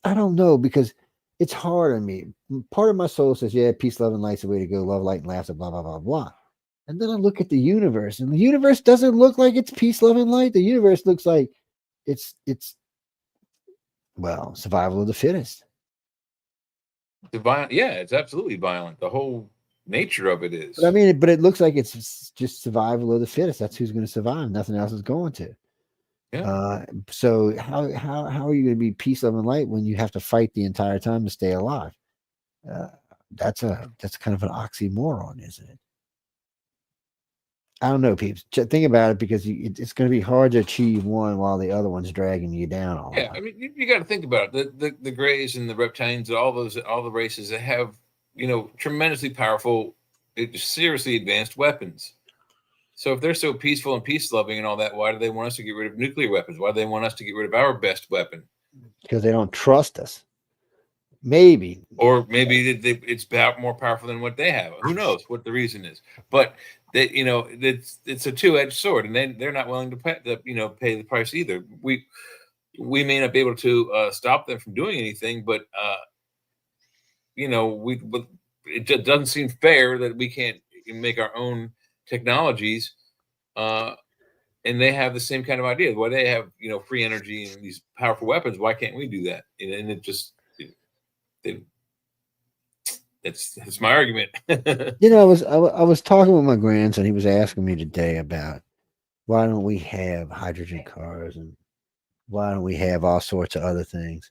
C: I don't know, because it's hard on me. Part of my soul says, yeah, peace, love, and light's the way to go. Love, light, and laughter, blah, blah, blah, blah. And then I look at the universe, and the universe doesn't look like it's peace, love, and light. The universe looks like it's well, survival of the fittest.
F: Yeah, it's absolutely violent. The whole nature of it is.
C: But I mean, but it looks like it's just survival of the fittest. That's who's going to survive. Nothing else is going to.
F: Yeah.
C: So how are you going to be peace, love, and light when you have to fight the entire time to stay alive? That's kind of an oxymoron, isn't it? I don't know, peeps. Think about it, because it's going to be hard to achieve one while the other one's dragging you down all the
F: Yeah,
C: time.
F: I mean, you got to think about it. The Greys and the Reptilians, all the races that have, tremendously powerful, seriously advanced weapons. So if they're so peaceful and peace loving and all that, why do they want us to get rid of nuclear weapons? Why do they want us to get rid of our best weapon?
C: Because they don't trust us. Maybe.
F: Or maybe it's more powerful than what they have. Who knows what the reason is? But it's a two-edged sword, and they're not willing to pay the price either. We may not be able to stop them from doing anything, but it just doesn't seem fair that we can't make our own technologies, and they have the same kind of idea. Why they have free energy and these powerful weapons? Why can't we do that? And it just it's my argument.
C: I was talking with my grandson. He was asking me today about why don't we have hydrogen cars, and why don't we have all sorts of other things,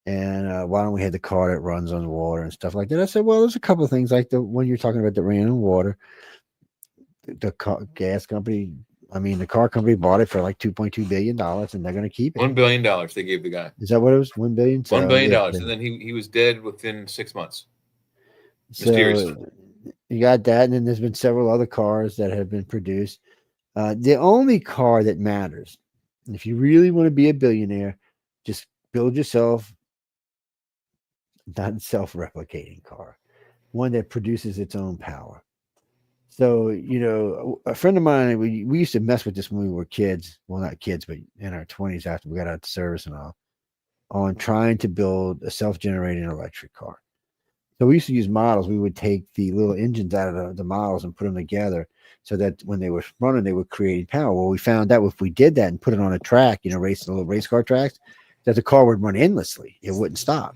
C: and why don't we have the car that runs on water and stuff like that. I said, well, there's a couple of things, like the one you're talking about that ran on water. The gas company, the car company bought it for like $2.2 billion, and they're going to keep it.
F: $1 billion they gave the guy.
C: Is that what it was? $1 billion.
F: $1 billion, and then he was dead within 6 months.
C: So you got that, and then there's been several other cars that have been produced. The only car that matters, if you really want to be a billionaire, just build yourself not self-replicating car, one that produces its own power. So, a friend of mine, we used to mess with this when we were kids. Well, not kids, but in our 20s after we got out of service and all, on trying to build a self-generating electric car. So we used to use models. We would take the little engines out of the models and put them together so that when they were running, they would create power. Well, we found out if we did that and put it on a track, race the little race car tracks, that the car would run endlessly. It wouldn't stop.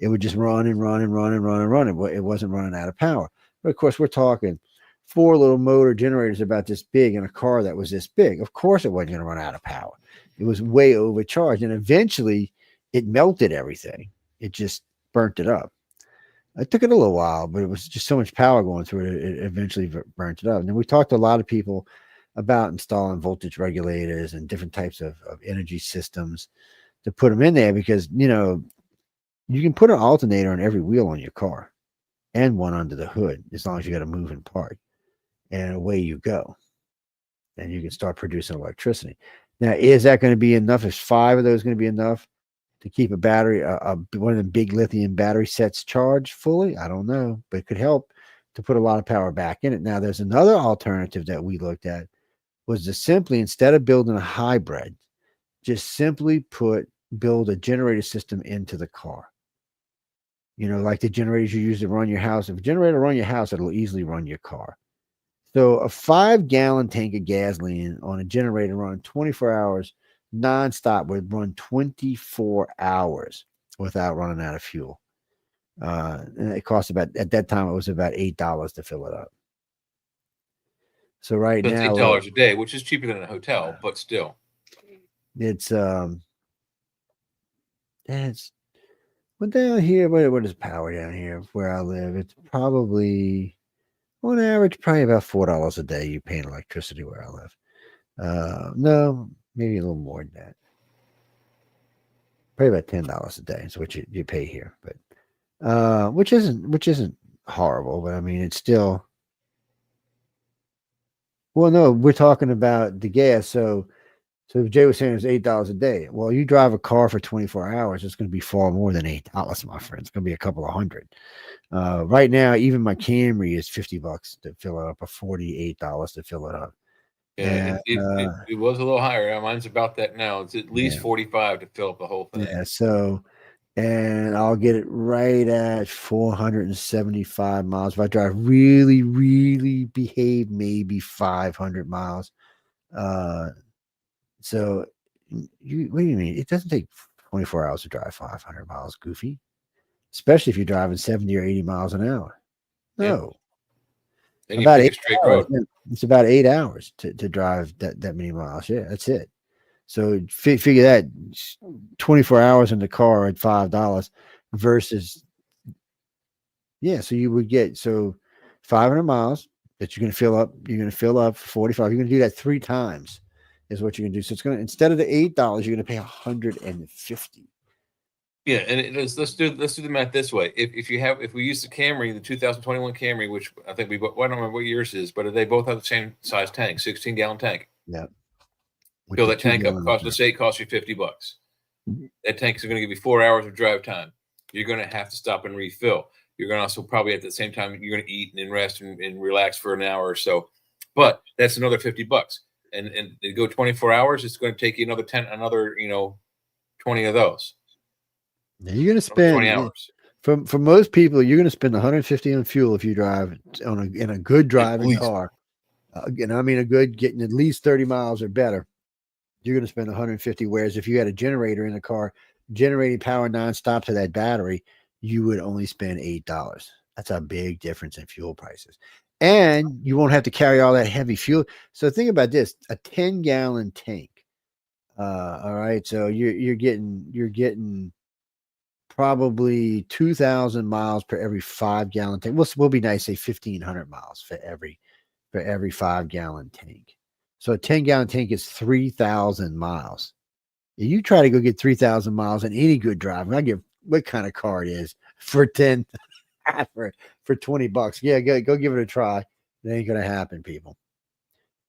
C: It would just run and run and run and run and run. It wasn't running out of power. But of course, we're talking 4 little motor generators about this big in a car that was this big. Of course, it wasn't going to run out of power. It was way overcharged. And eventually, it melted everything. It just burnt it up. It took it a little while, but it was just so much power going through it, it eventually burnt it up. And then we talked to a lot of people about installing voltage regulators and different types of energy systems to put them in there, because, you can put an alternator on every wheel on your car and one under the hood, as long as you got a moving part, and away you go. And you can start producing electricity. Now, is that going to be enough? Is 5 of those going to be enough to keep a battery, one of the big lithium battery sets charged fully? I don't know, but it could help to put a lot of power back in it. Now, there's another alternative that we looked at, was to simply, instead of building a hybrid, just simply build a generator system into the car. Like the generators you use to run your house. If a generator run your house, it'll easily run your car. So a 5-gallon tank of gasoline on a generator running 24 hours nonstop would run 24 hours without running out of fuel. And it cost at that time, it was about $8 to fill it up. So right now,
F: $8 a day, which is cheaper than a hotel, but still.
C: It's well, down here, what is power down here where I live? It's probably, on average, probably about $4 a day you pay in electricity where I live. No, maybe a little more than that. Probably about $10 a day is what you pay here, but which isn't horrible, but it's still. Well, no, we're talking about the gas. So if Jay was saying it's $8 a day. Well, you drive a car for 24 hours, it's going to be far more than $8, my friend. It's going to be a couple of hundred. Right now, even my Camry is $50 to fill it up, or $48 to fill it up.
F: Yeah, it was a little higher. Mine's about that now. It's at least 45 to fill up the whole thing.
C: Yeah, so, and I'll get it right at 475 miles. If I drive really, really behave, maybe 500 miles. So What do you mean? It doesn't take 24 hours to drive 500 miles, Goofy. Especially if you're driving 70 or 80 miles an hour.
F: Yeah.
C: No,
F: And you
C: about
F: pick a
C: 8
F: straight
C: hours.
F: road.
C: Yeah, it's about 8 hours to drive that many miles. Yeah, that's it. So figure that 24 hours in the car at $5 versus, yeah. So you would get 500 miles that you're going to fill up. You're going to fill up for 45. You're going to do that 3 times is what you're going to do. So it's going to, instead of the $8, you're going to pay 150.
F: Yeah, and let's do the math this way. If we use the Camry, the 2021 Camry, which I think I don't remember what yours is, but they both have the same size tank, 16-gallon tank.
C: Yeah.
F: Fill that tank up. Let's say it costs you $50. That tank is going to give you 4 hours of drive time. You're going to have to stop and refill. You're going to also probably at the same time you're going to eat and then rest and relax for an hour or so. But that's another $50. And to go 24 hours, it's going to take you another 20 of those.
C: Now you're going to spend
F: 20 hours.
C: For most people, you're going to spend 150 on fuel if you drive in a good driving car. And I mean a good, getting at least 30 miles or better. You're going to spend 150. Whereas if you had a generator in the car generating power nonstop to that battery, you would only spend $8. That's a big difference in fuel prices. And you won't have to carry all that heavy fuel. So think about this: a 10-gallon tank. All right, so you're getting probably 2,000 miles per every 5-gallon tank. We'll be nice, say 1,500 miles for every 5-gallon tank. So a 10-gallon tank is 3,000 miles. If you try to go get 3,000 miles in any good driving, I give what kind of car it is for 10 for $20. Yeah, go give it a try. It ain't gonna happen, people.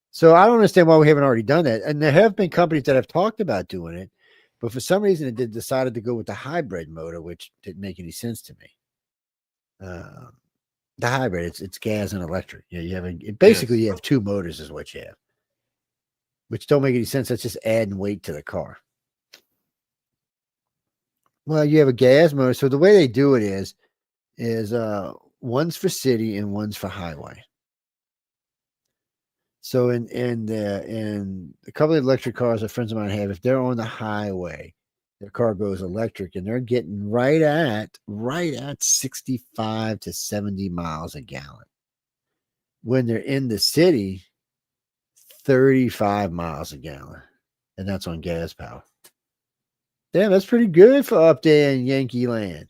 C: So I don't understand why we haven't already done that. And there have been companies that have talked about doing it, but for some reason it decided to go with the hybrid motor, which didn't make any sense to me. The hybrid, it's gas and electric. Yeah, you have 2 motors is what you have, which don't make any sense. That's just adding weight to the car. Well, you have a gas motor. So the way they do it is one's for city and one's for highway. So in a couple of electric cars that friends of mine have, if they're on the highway, their car goes electric and they're getting right at 65 to 70 miles a gallon. When they're in the city, 35 miles a gallon. And that's on gas power. Damn, that's pretty good for up there in Yankee land.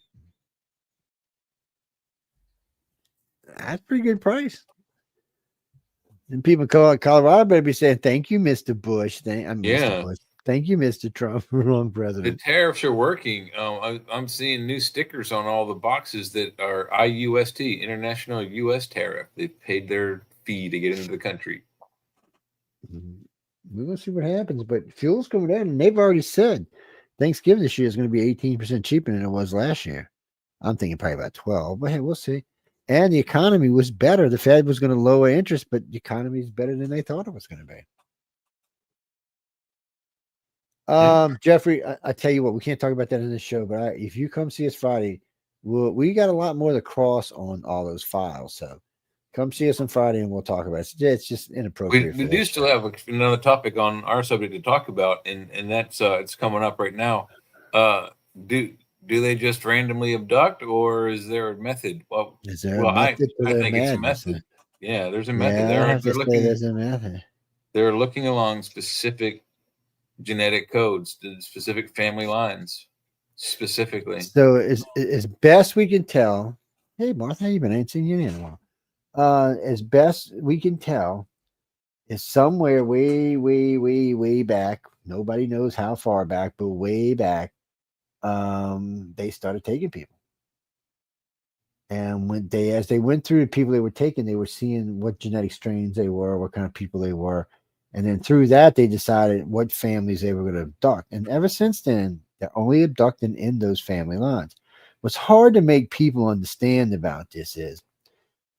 C: That's a pretty good price. And people call Colorado better be saying, "Thank you, Mr. Bush." Mr. Bush. Thank you, Mr. Trump. Wrong president.
F: The tariffs are working. I'm seeing new stickers on all the boxes that are IUST, International U.S. Tariff. They've paid their fee to get into the country.
C: We're going to see what happens, but fuel's coming down, and they've already said Thanksgiving this year is going to be 18% cheaper than it was last year. I'm thinking probably about 12, but hey, we'll see. And the economy was better. The Fed was going to lower interest, but the economy is better than they thought it was going to be. Jeffrey, I tell you what, we can't talk about that in this show, but if you come see us Friday, we got a lot more to cross on all those files. So come see us on Friday and we'll talk about it. It's just inappropriate.
F: We do still have another topic on our subject to talk about, and that's it's coming up right now. Do they just randomly abduct, or is there a method? Well,
C: is there a method
F: I think it's a method. Yeah, there's a method.
C: There's a method.
F: They're looking along specific genetic codes, specific family lines, specifically.
C: So as best we can tell, hey Martha, how you been? I ain't seen you in a while. As best we can tell, is somewhere way back. Nobody knows how far back, but way back. They started taking people, and as they went through the people they were taking, they were seeing what genetic strains they were, what kind of people they were, and then through that they decided what families they were going to abduct. And ever since then, they're only abducting in those family lines. What's hard to make people understand about this is,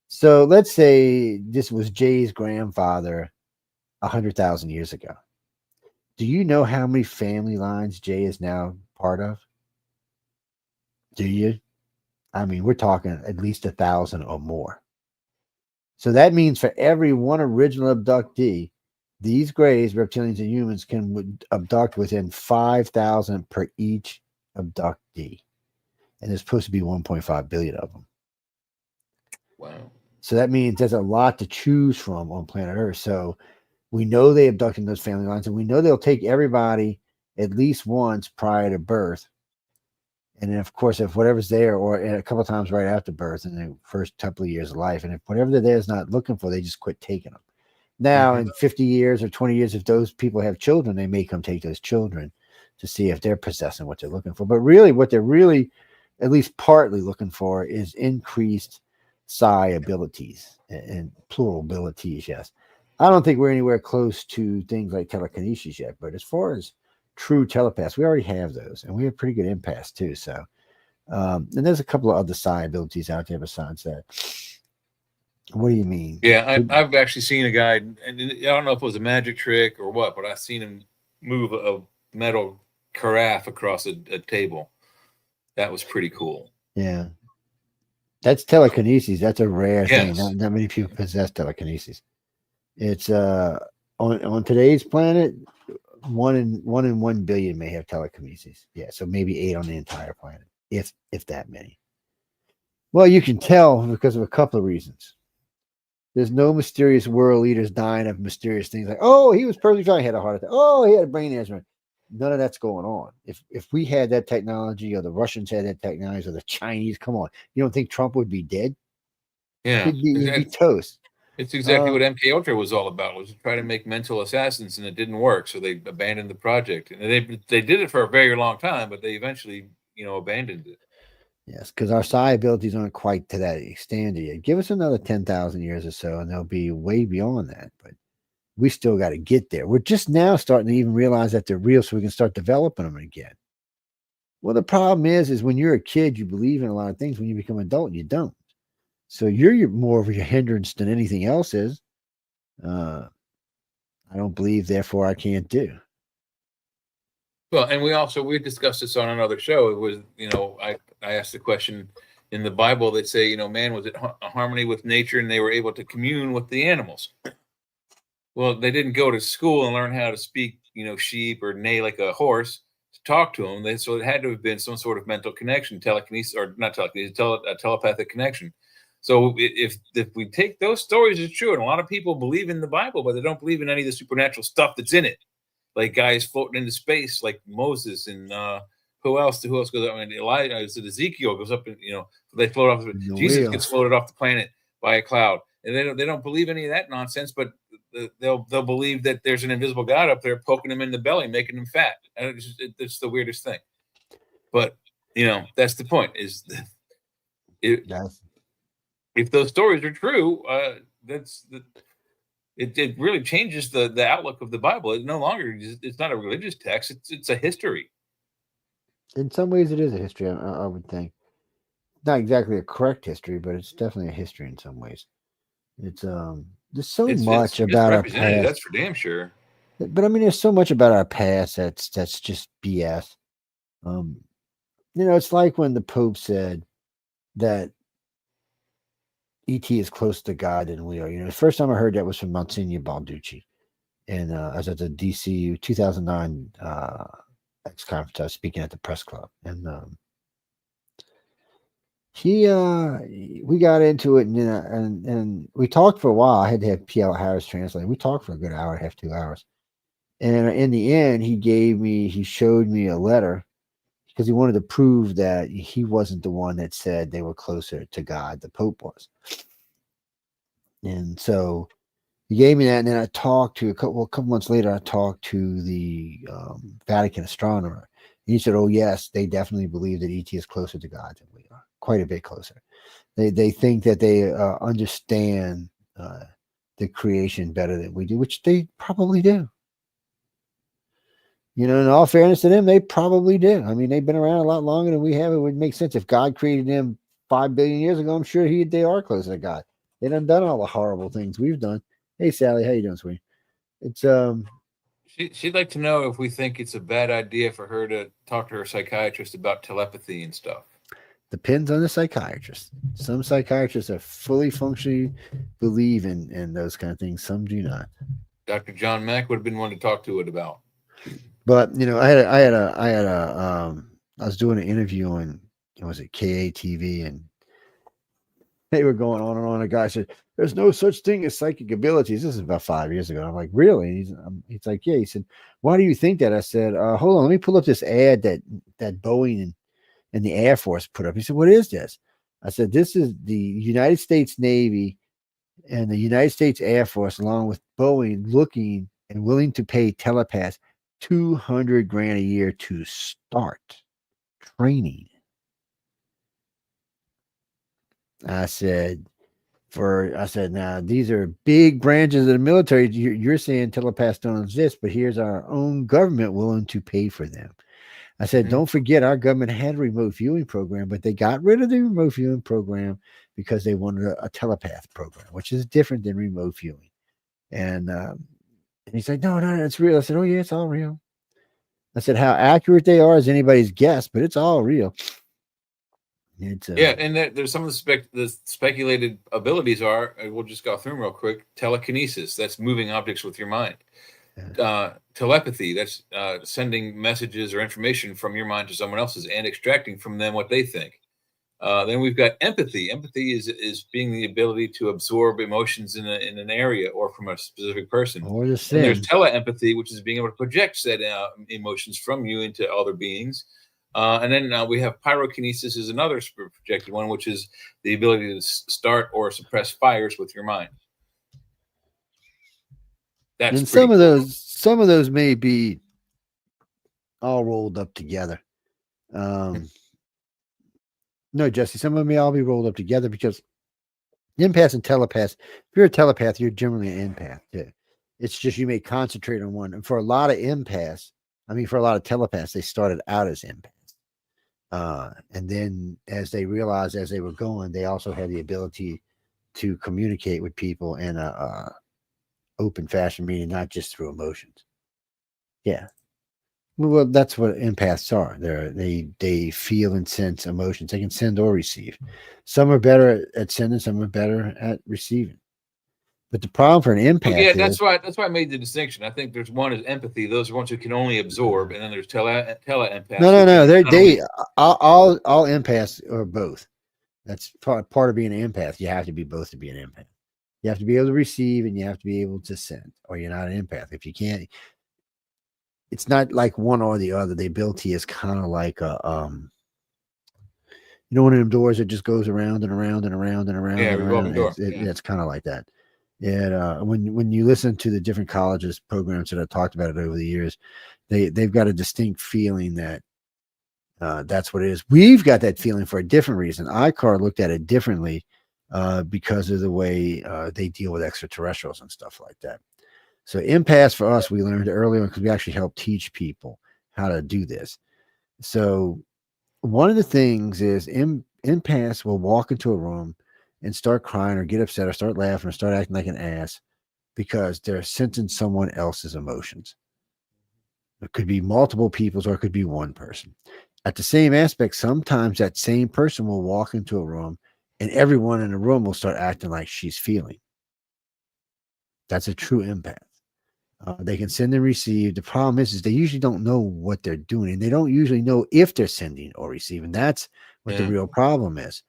C: so let's say this was Jay's grandfather 100,000 years ago. Do you know how many family lines Jay is now part of? Do you? I mean, we're talking at least 1,000 or more. So that means for every one original abductee, These grays, reptilians and humans, can abduct within 5,000 per each abductee. And there's supposed to be 1.5 billion of them.
F: Wow.
C: So that means there's a lot to choose from on planet Earth. So we know they abduct in those family lines, and we know they'll take everybody at least once prior to birth. And then, of course, if whatever's there, or a couple of times right after birth in the first couple of years of life, and if whatever they're there is not looking for, they just quit taking them. Now, in 50 years or 20 years, if those people have children, they may come take those children to see if they're possessing what they're looking for. But really, what they're really, at least partly looking for, is increased psi abilities and plural abilities, yes. I don't think we're anywhere close to things like telekinesis yet, but as far as true telepaths, we already have those, and we have pretty good empaths too. So, and there's a couple of other psi abilities out there besides that. What do you mean?
F: Yeah, I've actually seen a guy, and I don't know if it was a magic trick or what, but I've seen him move a metal carafe across a table. That was pretty cool.
C: Yeah. That's telekinesis. That's a rare thing.
F: Yes.
C: Not many people possess telekinesis. It's on today's planet, one in 1 billion may have telekinesis. Yeah, so maybe 8 on the entire planet, if that many. Well, you can tell because of a couple of reasons. There's no mysterious world leaders dying of mysterious things like, oh, he was perfectly fine, he had a heart attack. Oh, he had a brain aneurysm. None of that's going on. If we had that technology, or the Russians had that technology, or the Chinese, come on, you don't think Trump would be dead?
F: Yeah,
C: He'd be toast.
F: It's exactly what MK Ultra was all about. Was to try to make mental assassins, and it didn't work, so they abandoned the project. And they did it for a very long time, but they eventually, abandoned it.
C: Yes, because our psi abilities aren't quite to that extent yet. Give us another 10,000 years or so, and they'll be way beyond that. But we still got to get there. We're just now starting to even realize that they're real, so we can start developing them again. Well, the problem is when you're a kid, you believe in a lot of things. When you become an adult, you don't. So you're more of a hindrance than anything else is. I don't believe, therefore I can't do.
F: Well, and we discussed this on another show. It was, I asked the question in the Bible. They say, man was at harmony with nature, and they were able to commune with the animals. Well, they didn't go to school and learn how to speak, sheep or neigh like a horse to talk to them. So it had to have been some sort of mental connection, telekinesis, or not telekinesis, a telepathic connection. So if we take those stories as true, and a lot of people believe in the Bible, but they don't believe in any of the supernatural stuff that's in it, like guys floating into space, like Moses, and who else goes up? I mean, Elijah, Ezekiel goes up, and they float off. Jesus gets floated off the planet by a cloud, and they don't believe any of that nonsense, but they'll believe that there's an invisible God up there poking them in the belly, making them fat. And it's the weirdest thing. But that's the point. If those stories are true, it really changes the outlook of the Bible. It no longer, it's not a religious text. It's a history.
C: In some ways, it is a history. I would think, not exactly a correct history, but it's definitely a history in some ways. It's there's so much about our past.
F: That's for damn sure.
C: But I mean, there's so much about our past that's just BS. It's like when the Pope said that ET is closer to God than we are. The first time I heard that was from Monsignor Balducci, and I was at the DC 2009 X conference. I was speaking at the press club, and we got into it, and we talked for a while. I had to have P.L. Harris translate. We talked for a good hour and a half, 2 hours, and in the end, he showed me a letter because he wanted to prove that he wasn't the one that said they were closer to God. The Pope was. And so he gave me that, and then I talked to a couple months later. I talked to the Vatican astronomer, and he said, "Oh yes, they definitely believe that ET is closer to God than we are, quite a bit closer. They think that they understand the creation better than we do, which they probably do. In all fairness to them, they probably do. I mean, they've been around a lot longer than we have. It would make sense if God created them 5 billion years ago. I'm sure they are closer to God. They done all the horrible things we've done. Hey, Sally, how you doing, sweetie? It's
F: She'd like to know if we think it's a bad idea for her to talk to her psychiatrist about telepathy and stuff.
C: Depends on the psychiatrist. Some psychiatrists are fully functioning, believe in those kind of things. Some do not.
F: Dr. John Mack would have been one to talk to it about.
C: But I was doing an interview on, was it KATV, and they were going on and on. A guy said, "There's no such thing as psychic abilities." This is about 5 years ago. I'm like, "Really?" He's like, "Yeah." He said, "Why do you think that?" I said, "Hold on, let me pull up this ad that Boeing and the Air Force put up." He said, "What is this?" I said, "This is the United States Navy and the United States Air Force, along with Boeing, looking and willing to pay telepaths $200,000 a year to start training." I said, now these are big branches of the military. You're saying telepaths don't exist, but here's our own government willing to pay for them. I said, don't forget, our government had a remote viewing program, but they got rid of the remote viewing program because they wanted a telepath program, which is different than remote viewing. And he's like, no, it's real. I said, oh yeah, it's all real. I said, how accurate they are is anybody's guess, but it's all real.
F: Yeah, and there's some of the speculated abilities are, we'll just go through them real quick. Telekinesis, that's moving objects with your mind. Telepathy, that's sending messages or information from your mind to someone else's and extracting from them what they think. Then we've got empathy. Empathy is being the ability to absorb emotions in an area or from a specific person.
C: Or
F: and there's teleempathy, which is being able to project said emotions from you into other beings. And then we have pyrokinesis is another projected one, which is the ability to start or suppress fires with your mind. That's
C: and some of those may be all rolled up together. No, Jesse, some of them may all be rolled up together because empaths and telepaths, if you're a telepath, you're generally an empath. Yeah. It's just you may concentrate on one. And for a lot of telepaths, they started out as empaths. And then as they realized as they were going, they also had the ability to communicate with people in a open fashion, meaning not just through emotions. Yeah. Well, that's what empaths are. They feel and sense emotions. They can send or receive. Some are better at sending, some are better at receiving. But the problem for an empath
F: that's why I made the distinction. I think there's one is empathy. Those are ones who can only absorb, and then there's tele-empaths.
C: No. All empaths are both. That's part of being an empath. You have to be both to be an empath. You have to be able to receive and you have to be able to send, or you're not an empath. If you can't, it's not like one or the other. The ability is kind of like a one of them doors that just goes around and around and around and around and around. It's kind of like that. Yeah, when you listen to the different colleges programs that I've talked about it over the years, they've got a distinct feeling that that's what it is. We've got that feeling for a different reason. ICAR looked at it differently because of the way they deal with extraterrestrials and stuff like that. So empaths for us, we learned earlier because we actually helped teach people how to do this. So one of the things is empaths will walk into a room and start crying or get upset or start laughing or start acting like an ass because they're sensing someone else's emotions. It could be multiple people's or it could be one person. At the same aspect, sometimes that same person will walk into a room and everyone in the room will start acting like she's feeling. That's a true empath. They can send and receive. The problem is they usually don't know what they're doing, and they don't usually know if they're sending or receiving. That's what the real problem is.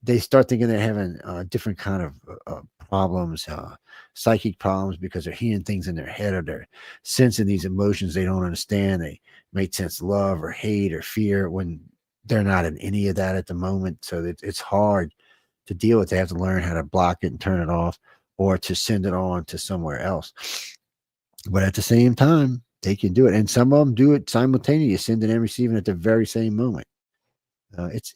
C: They start thinking they're having different kind of problems, psychic problems, because they're hearing things in their head or they're sensing these emotions they don't understand. They may sense love or hate or fear when they're not in any of that at the moment. So it's hard to deal with. They have to learn how to block it and turn it off or to send it on to somewhere else. But at the same time, they can do it. And some of them do it simultaneously, sending and receiving at the very same moment. It's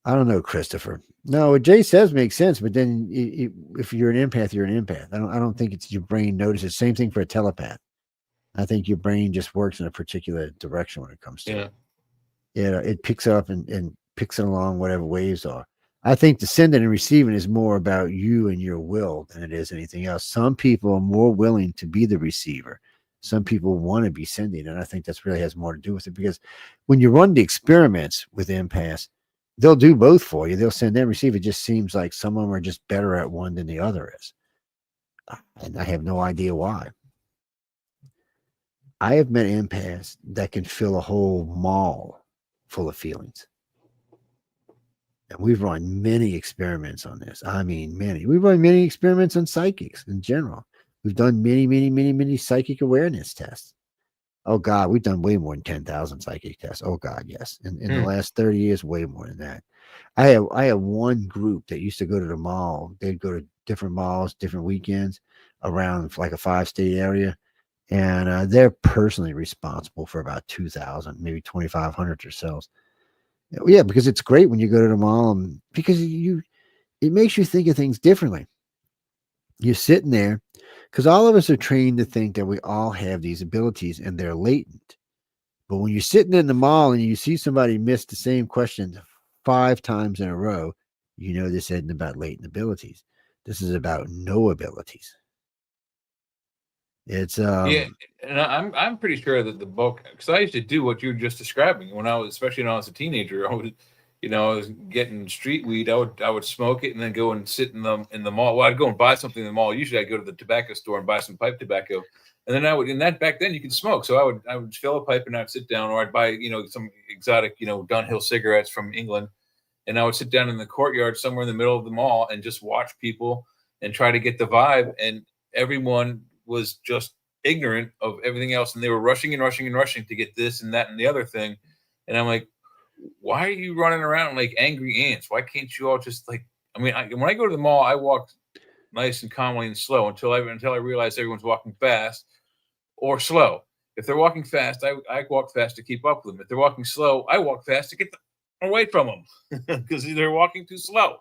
C: I don't know, Christopher. No, what Jay says makes sense, but then if you're an empath, you're an empath. I don't think it's your brain notices. Same thing for a telepath. I think your brain just works in a particular direction when it comes to it. Yeah, it picks up and picks it along whatever waves are. I think the sending and receiving is more about you and your will than it is anything else. Some people are more willing to be the receiver. Some people want to be sending, and I think that's really has more to do with it, because when you run the experiments with empaths, they'll do both for you. They'll send and receive. It just seems like some of them are just better at one than the other is. and I have no idea why. I have met empaths that can fill a whole mall full of feelings. And we've run many experiments on this. I mean, many. We've run many experiments on psychics in general. We've done many psychic awareness tests. Oh, God, we've done way more than 10,000 psychic tests. Oh, God, yes. In the last 30 years, way more than that. I have one group that used to go to the mall. They'd go to different malls, different weekends around like a 5-state area. And they're personally responsible for about 2,000, maybe 2,500 or so. Yeah, because it's great when you go to the mall because it makes you think of things differently. You're sitting there because all of us are trained to think that we all have these abilities and they're latent. But when you're sitting in the mall and you see somebody miss the same question 5 times in a row, you know this isn't about latent abilities. This is about no abilities. It's
F: Yeah, and I'm pretty sure that the bulk, because I used to do what you were just describing when I was, especially when I was a teenager. I was getting street weed. I would smoke it and then go and sit in the mall. Well, I'd go and buy something in the mall. Usually, I'd go to the tobacco store and buy some pipe tobacco, and then I would. And that back then you could smoke, so I would fill a pipe and I'd sit down, or I'd buy some exotic Dunhill cigarettes from England, and I would sit down in the courtyard somewhere in the middle of the mall and just watch people and try to get the vibe, and everyone was just ignorant of everything else, and they were rushing and rushing and rushing to get this and that and the other thing. And I'm like, why are you running around like angry ants? Why can't you all just when I go to the mall, I walk nice and calmly and slow until I realize everyone's walking fast or slow. If they're walking fast, I walk fast to keep up with them. If they're walking slow, I walk fast to get away from them because they're walking too slow.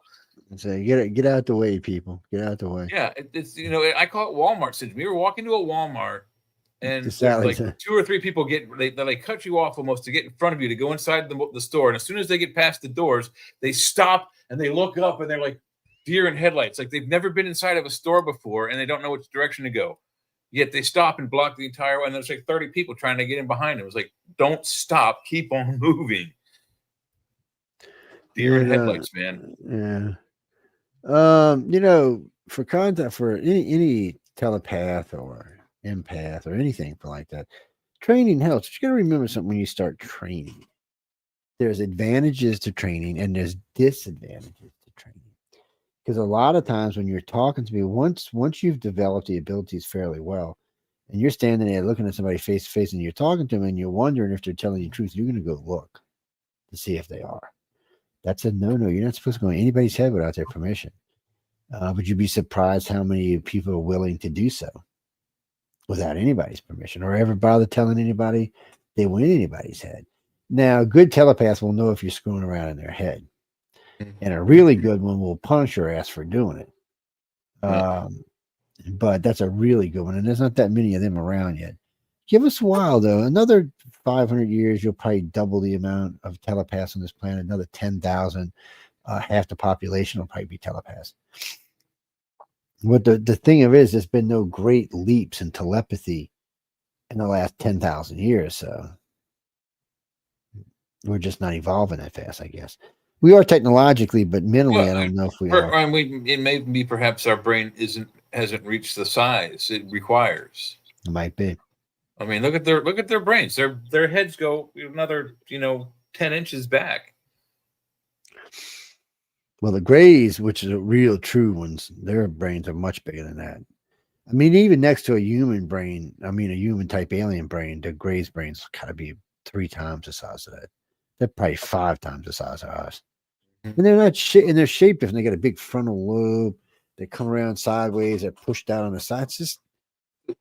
C: So get out the way, people. Get out the way.
F: Yeah, it's I call it Walmart syndrome. You ever walk into a Walmart and
C: Exactly.
F: 2 or 3 people they cut you off almost to get in front of you to go inside the store, and as soon as they get past the doors, they stop and they look up and they're like deer in headlights, like they've never been inside of a store before and they don't know which direction to go. Yet they stop and block the entire way, and there's like 30 people trying to get in behind them. It's like, don't stop, keep on moving. Deer in headlights, man.
C: Yeah. For contact for any telepath or empath or anything like that, training helps. But you got to remember something when you start training. There's advantages to training and there's disadvantages to training. Because a lot of times when you're talking to me, once you've developed the abilities fairly well, and you're standing there looking at somebody face to face and you're talking to them and you're wondering if they're telling you the truth, you're going to go look to see if they are. That's a no-no. You're not supposed to go in anybody's head without their permission. But you'd be surprised how many people are willing to do so without anybody's permission or ever bother telling anybody they went in anybody's head. Now, good telepaths will know if you're screwing around in their head. And a really good one will punish your ass for doing it. But that's a really good one. And there's not that many of them around yet. Give us a while, though. Another 500 years, you'll probably double the amount of telepaths on this planet. Another 10,000. Half the population will probably be telepaths. What the thing of it is, there's been no great leaps in telepathy in the last 10,000 years. So we're just not evolving that fast, I guess. We are technologically, but mentally, I don't know if we are.
F: It may be perhaps our brain hasn't reached the size it requires.
C: It might be.
F: I mean, look at their brains. Their heads go another 10 inches back.
C: Well, the Greys, which are real true ones, their brains are much bigger than that. I mean, even next to a human brain, a human type alien brain, the Greys' brains gotta be 3 times the size of that. They're probably 5 times the size of ours. And they're not and they're shaped different. They got a big frontal lobe. They come around sideways. They're pushed out on the sides. Just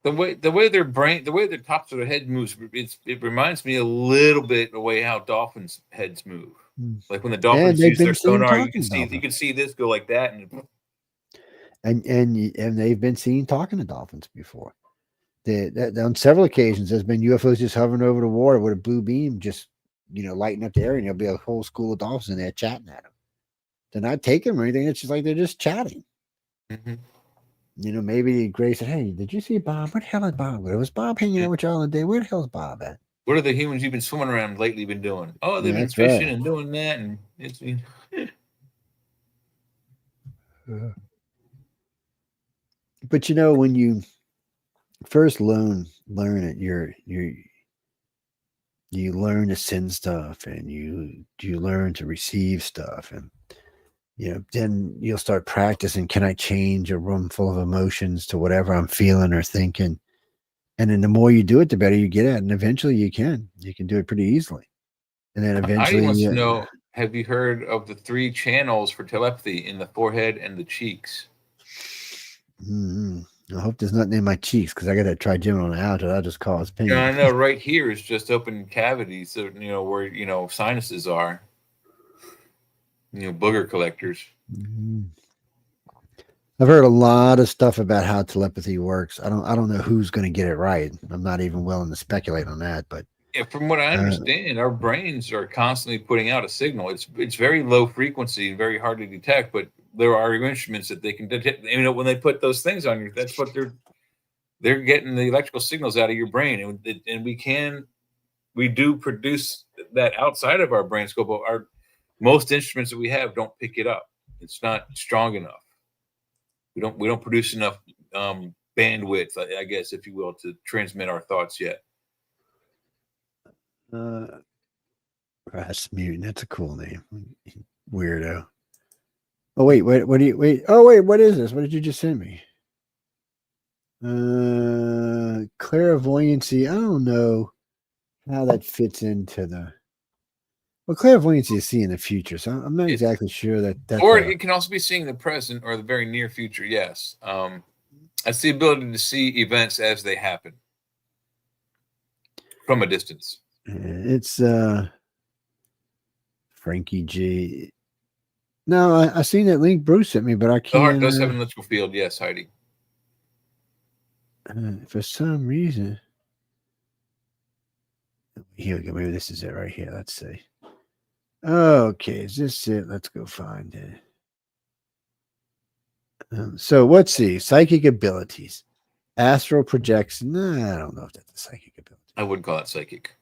F: the way the tops of their head moves. It reminds me a little bit the way how dolphins' heads move. Like when the dolphins use their sonar, you can see this go like that,
C: and they've been seen talking to dolphins before. On several occasions, there's been UFOs just hovering over the water with a blue beam, just lighting up the area, and there'll be a whole school of dolphins in there chatting at them. They're not taking them or anything. It's just like they're just chatting. Maybe Gray said, "Hey, did you see Bob? Where the hell is Bob? Where was Bob hanging out with y'all today? Where the hell is Bob at?
F: What are the humans you've been swimming around lately been doing? Oh, they've been fishing and doing that, and it's."
C: But you know, when you first learn it, you learn to send stuff, and you learn to receive stuff, and then you'll start practicing. Can I change a room full of emotions to whatever I'm feeling or thinking? And then the more you do it, the better you get at it. And eventually you can do it pretty easily. And then
F: Heidi
C: eventually,
F: wants to know, have you heard of the 3 channels for telepathy in the forehead and the cheeks?
C: I hope there's nothing in my cheeks, because I got that trigeminal out, that'll just cause pain.
F: I know right here is just open cavities, so where sinuses are. Booger collectors.
C: I've heard a lot of stuff about how telepathy works. I don't know who's going to get it right. I'm not even willing to speculate on that. But
F: yeah, from what I understand, our brains are constantly putting out a signal. It's very low frequency, very hard to detect, but there are instruments that they can detect. When they put those things on you, that's what they're getting the electrical signals out of your brain, and we do produce that outside of our brain scope. But most instruments that we have don't pick it up. It's not strong enough. We don't produce enough bandwidth, I guess, if you will, to transmit our thoughts yet.
C: Rasmussen, that's a cool name. Weirdo. Oh wait, what do you wait? Oh wait, what is this? What did you just send me? Clairvoyancy. I don't know how that fits into the. Well, clairvoyancy is seeing the future, so I'm not exactly sure that.
F: Or it can also be seeing the present or the very near future. Yes, that's the ability to see events as they happen from a distance.
C: It's Frankie G. No, I seen that link Bruce sent me, but I can't.
F: The heart does have an electrical field, yes, Heidi.
C: For some reason. Here we go. Maybe this is it right here. Let's see. Okay, is this it? Let's go find it. So let's see. Psychic abilities. Astral projection. Nah, I don't know if that's a psychic ability.
F: I wouldn't call it psychic.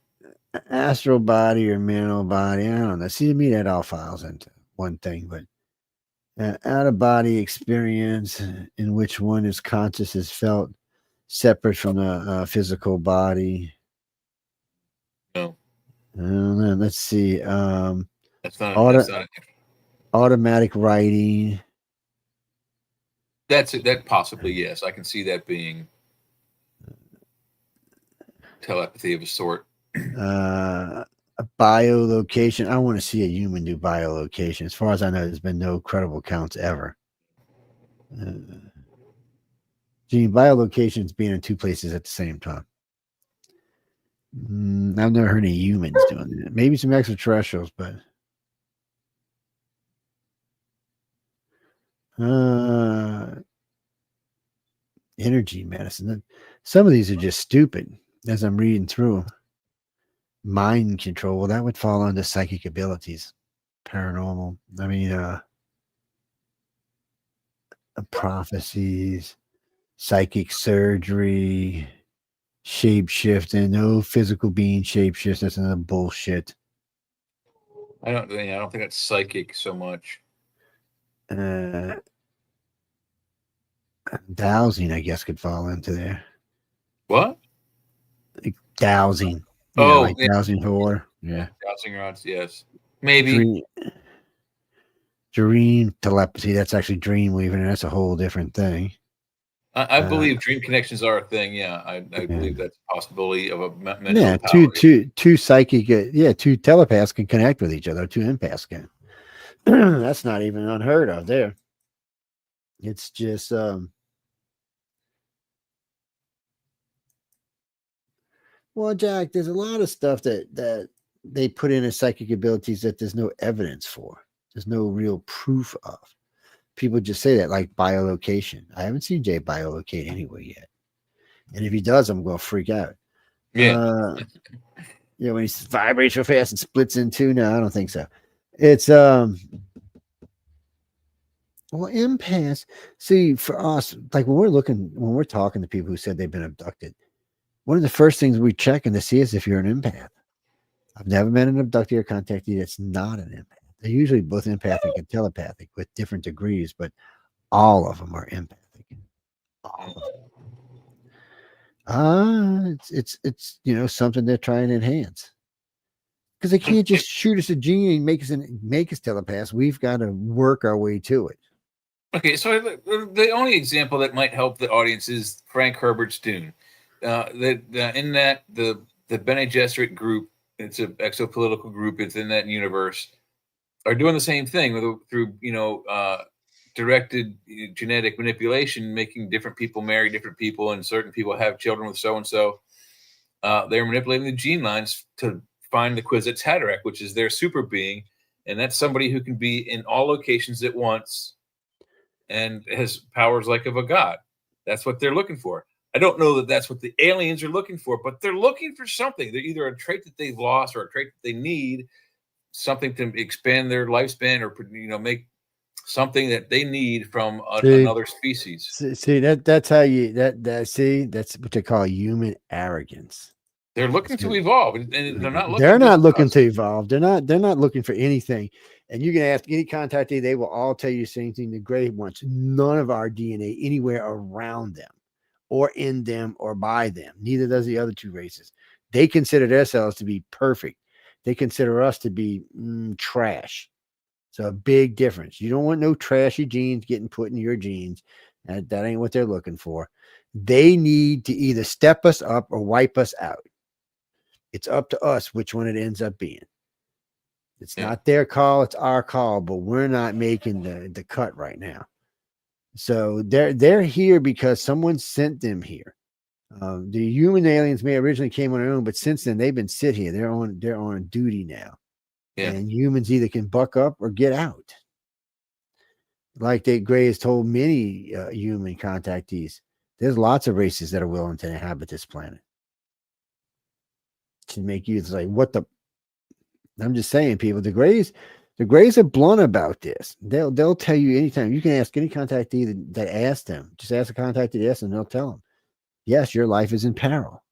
C: Astral body or mental body. I don't know. See, to me, that all files into one thing, but out of body experience in which one is conscious is felt separate from the physical body.
F: No.
C: I don't know. Let's see.
F: That's not
C: automatic writing.
F: That's it. That possibly, yes. I can see that being telepathy of a sort.
C: A biolocation. I want to see a human do biolocation. As far as I know, there's been no credible counts ever. Biolocations being in 2 places at the same time. I've never heard any humans doing that. Maybe some extraterrestrials, but energy medicine. Some of these are just stupid as I'm reading through them. Mind control. Well, that would fall under psychic abilities. Paranormal. I mean, prophecies, psychic surgery, shape-shifting. No physical being shape-shift. That's another bullshit.
F: I don't think that's psychic so much.
C: Dowsing, I guess, could fall into there.
F: What?
C: Like dowsing. Dowsing for water. Yeah.
F: Dowsing rods, yes. Maybe.
C: Dream telepathy. That's actually dream weaving, and that's a whole different thing.
F: I believe dream connections are a thing. Yeah, I believe that's a possibility of a mental power.
C: two psychic. 2 telepaths can connect with each other. 2 empaths can. That's not even unheard of there. It's just well, Jack, there's a lot of stuff that they put in as psychic abilities that there's no evidence for. There's no real proof of. People just say that, like biolocation. I haven't seen Jay biolocate anywhere yet. And if he does, I'm going to freak out.
F: Yeah.
C: When he vibrates real fast and splits in 2. No, I don't think so. It's well, empaths. See, for us, like when we're talking to people who said they've been abducted, one of the first things we check in to see is if you're an empath. I've never met an abductee or contactee that's not an empath. They're usually both empathic and telepathic with different degrees, but all of them are empathic. It's something they're trying to enhance. Because they can't just shoot us a genie and make us telepaths. We've got to work our way to it.
F: Okay, so the only example that might help the audience is Frank Herbert's Dune. In that the Bene Gesserit group, it's an exopolitical group. It's in that universe, are doing the same thing through directed genetic manipulation, making different people marry different people, and certain people have children with so and so. They're manipulating the gene lines to find the Kwisatz Haderach, which is their super being, and that's somebody who can be in all locations at once and has powers like of a god. That's what they're looking for. I don't know that that's what the aliens are looking for, but they're looking for something. They're either a trait that they've lost or a trait that they need, something to expand their lifespan or make something that they need from another species.
C: See that's how you that's what they call human arrogance.
F: They're looking to evolve, and they're not looking.
C: They're not looking to evolve. They're not looking for anything. And you can ask any contactee, they will all tell you the same thing. The Gray wants none of our DNA anywhere around them, or in them, or by them. Neither does the other two races. They consider themselves to be perfect. They consider us to be trash. So a big difference. You don't want no trashy genes getting put in your genes. That ain't what they're looking for. They need to either step us up or wipe us out. It's up to us which one it ends up being. It's not their call, it's our call, but we're not making the cut right now. So they're here because someone sent them here. The human aliens may originally came on their own, but since then they've been sit here. They're on duty now. Yeah. And humans either can buck up or get out. Like Gray has told many human contactees, there's lots of races that are willing to inhabit this planet. To make you like, what the? I'm just saying, people. The Grays are blunt about this. They'll tell you anytime. You can ask any contactee that asked them. Just ask a contactee that asked them. They'll tell them, yes, your life is in peril.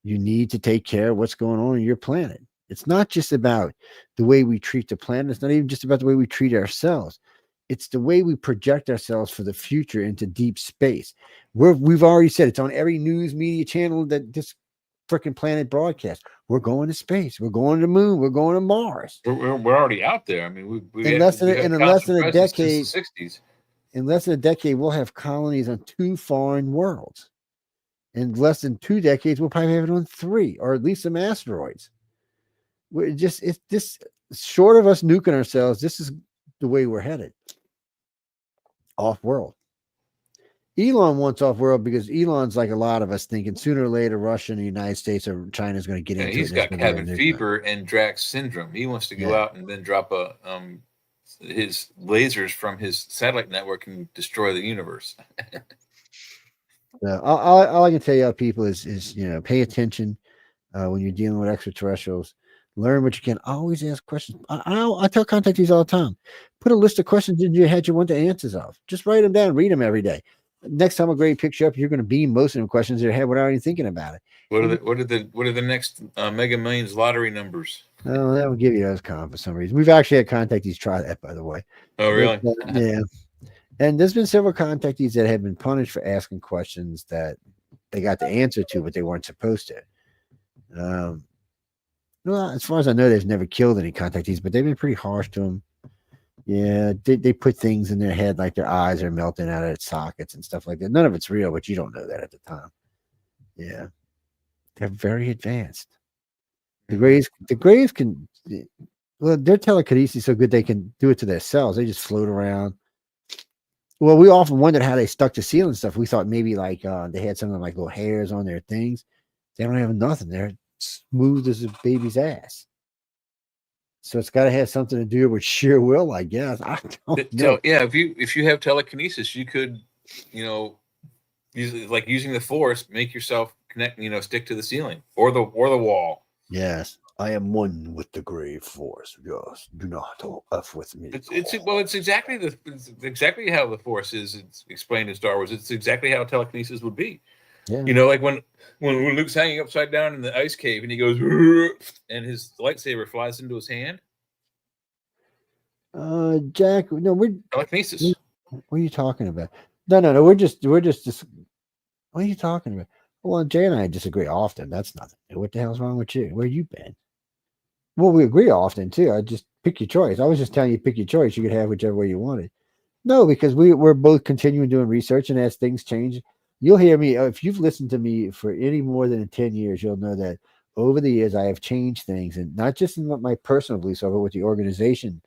C: You need to take care of what's going on your planet. It's not just about the way we treat the planet. It's not even just about the way we treat ourselves. It's the way we project ourselves for the future into deep space. We've already said it's on every news media channel that this freaking planet broadcast. We're going to space. We're going to the moon. We're going to Mars.
F: We're already out there. I mean,
C: in less than a decade.
F: Since the 60s.
C: In less than a decade, we'll have colonies on 2 foreign worlds. In less than 2 decades, we'll probably have it on 3, or at least some asteroids. It's this short of us nuking ourselves. This is the way we're headed. Off world. Elon wants off world because Elon's like a lot of us thinking sooner or later Russia and the United States or China is going to get into it.
F: He's got cabin fever and Drax syndrome. He wants to go out and then drop his lasers from his satellite network and destroy the universe.
C: All I can tell you, people, is pay attention when you're dealing with extraterrestrials. Learn what you can. Always ask questions. I tell contactees all the time. Put a list of questions in your head you want the answers of. Just write them down. Read them every day. Next time a Gray picks you up, you're going to beam most of them questions in your head without even thinking about it.
F: What are the next Mega Millions lottery numbers?
C: Oh, that will give you those for some reason. We've actually had contactees try that, by the way.
F: Oh, really?
C: Yeah. And there's been several contactees that have been punished for asking questions that they got the answer to, but they weren't supposed to. Well, as far as I know, they've never killed any contactees, but they've been pretty harsh to them. Yeah, they put things in their head like their eyes are melting out of its sockets and stuff like that. None of it's real, but you don't know that at the time. Yeah, they're very advanced. The Grays can. Well, their telekinesis is so good they can do it to their cells. They just float around. Well, we often wondered how they stuck to ceiling stuff. We thought maybe like they had something like little hairs on their things. They don't have nothing. They're smooth as a baby's ass. So it's got to have something to do with sheer will, I guess. I don't know.
F: Yeah, if you have telekinesis, you could, using the Force, make yourself connect, stick to the ceiling or the wall.
C: Yes, I am one with the Gray Force. Yes, do not F with me.
F: It's exactly how the Force is. It's explained in Star Wars. It's exactly how telekinesis would be. Yeah. Like when Luke's hanging upside down in the ice cave and he goes and his lightsaber flies into his hand.
C: Jack, no, we're
F: telekinesis.
C: What are you talking about? No. We're just. What are you talking about? Well, Jay and I disagree often. That's nothing. What the hell's wrong with you? Where you been? Well, we agree often too. I just pick your choice. I was just telling you, pick your choice. You could have whichever way you wanted. No, because we're both continuing doing research, and as things change, you'll hear me. If you've listened to me for any more than 10 years, you'll know that over the years I have changed things, and not just in what my personal beliefs are, but what the organization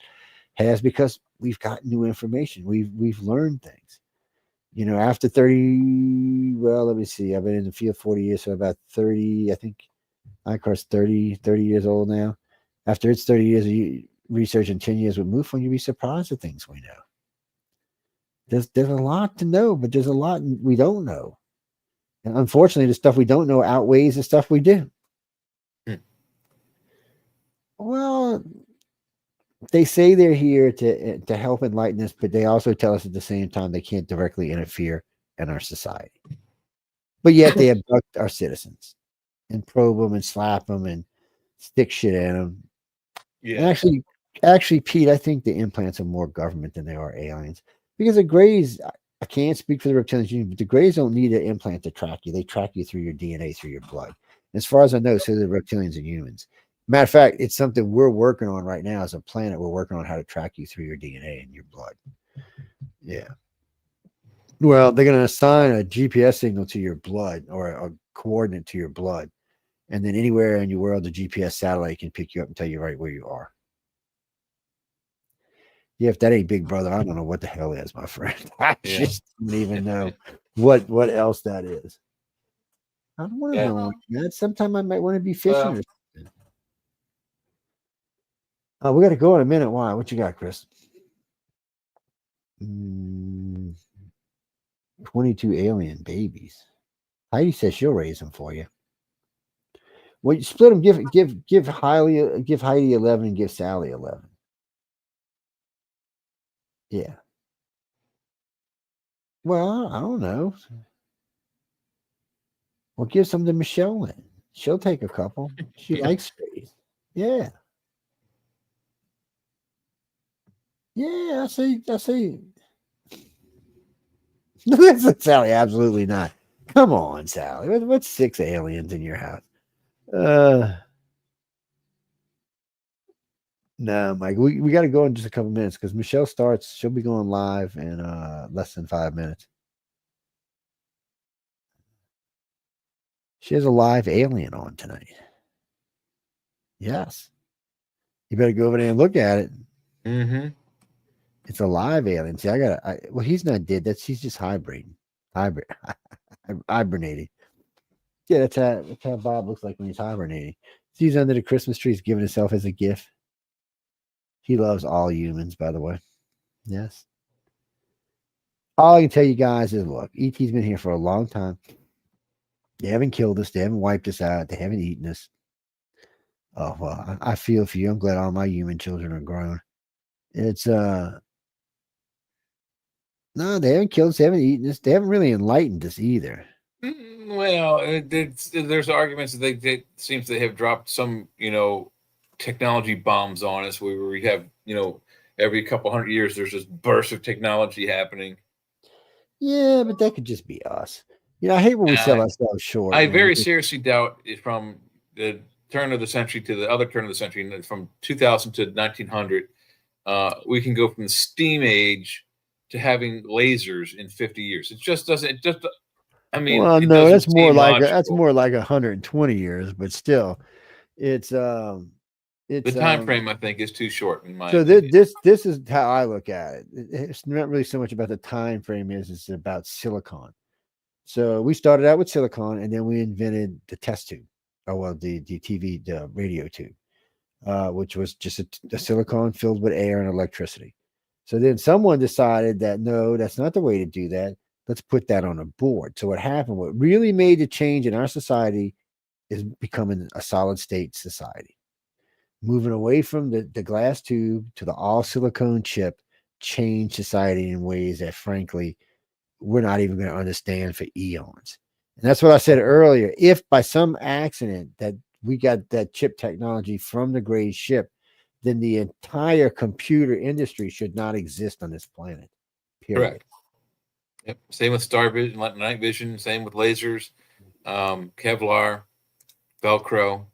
C: has, because we've got new information. We've learned things. You know, after 30, well, let me see. I've been in the field 40 years, so about 30. I think ICAR's 30 years old now. After it's 30 years of research and 10 years with MUFON, you'd be surprised at things we know. There's a lot to know, but there's a lot we don't know. And unfortunately, the stuff we don't know outweighs the stuff we do. Well, they say they're here to help enlighten us, but they also tell us at the same time they can't directly interfere in our society. But yet they abduct our citizens and probe them and slap them and stick shit in them.
F: Yeah.
C: And actually, Pete, I think the implants are more government than they are aliens, because the Greys. I can't speak for the reptilians union, but the Greys don't need an implant to track you. They track you through your DNA, through your blood. As far as I know, so do the reptilians and humans. Matter of fact, it's something we're working on right now as a planet. We're working on how to track you through your DNA and your blood. Yeah. Well, they're going to assign a GPS signal to your blood, or a coordinate to your blood. And then anywhere in your world, the GPS satellite can pick you up and tell you right where you are. Yeah, if that ain't Big Brother, I don't know what the hell is, my friend. I just don't even know what else that is. I don't want to know, man. Sometime I might want to be fishing or something. We got to go in a minute. Why? What you got, Chris? 22 alien babies. Heidi says she'll raise them for you. Well, you split them. Give Heidi 11 and give Sally 11. Yeah. Well, I don't know. Well, give some to Michelle then. She'll take a couple. She likes strays. Yeah. Yeah, I see. Sally, absolutely not. Come on, Sally. What's 6 aliens in your house? No, Mike. We got to go in just a couple minutes because Michelle starts. She'll be going live in less than 5 minutes. She has a live alien on tonight. Yes. You better go over there and look at it.
F: Mm-hmm.
C: It's a live alien. See, well, he's not dead. He's just hibernating. Hibernating. Yeah, that's how Bob looks like when he's hibernating. He's under the Christmas tree. He's giving himself as a gift. He loves all humans, by the way. Yes. All I can tell you guys is, look, ET's been here for a long time. They haven't killed us. They haven't wiped us out. They haven't eaten us. Oh, well, I feel for you. I'm glad all my human children are grown. It's, no, they haven't killed us. They haven't eaten us. They haven't really enlightened us either.
F: Well, there's arguments that they seems they have dropped some, technology bombs on us where we have, every couple hundred years, there's this burst of technology happening.
C: Yeah, but that could just be us. I hate when we sell ourselves short.
F: I very seriously doubt from the turn of the century to the other turn of the century, from 2000 to 1900, we can go from the steam age to having lasers in 50 years. It just doesn't. I mean,
C: well, no, that's more like 120 years, but still, it's
F: the time frame. I think is too short in my.
C: So this is how I look at it. It's not really so much about the time frame; it's about silicon. So we started out with silicon, and then we invented the test tube, the radio tube, which was just a silicon filled with air and electricity. So then someone decided that no, that's not the way to do that. Let's put that on a board. So what happened, what really made the change in our society is becoming a solid state society. Moving away from the glass tube to the all silicone chip changed society in ways that, frankly, we're not even going to understand for eons. And that's what I said earlier. If by some accident that we got that chip technology from the gray ship, then the entire computer industry should not exist on this planet. Period.
F: Correct. Yep. Same with star vision, night vision. Same with lasers. Kevlar, Velcro,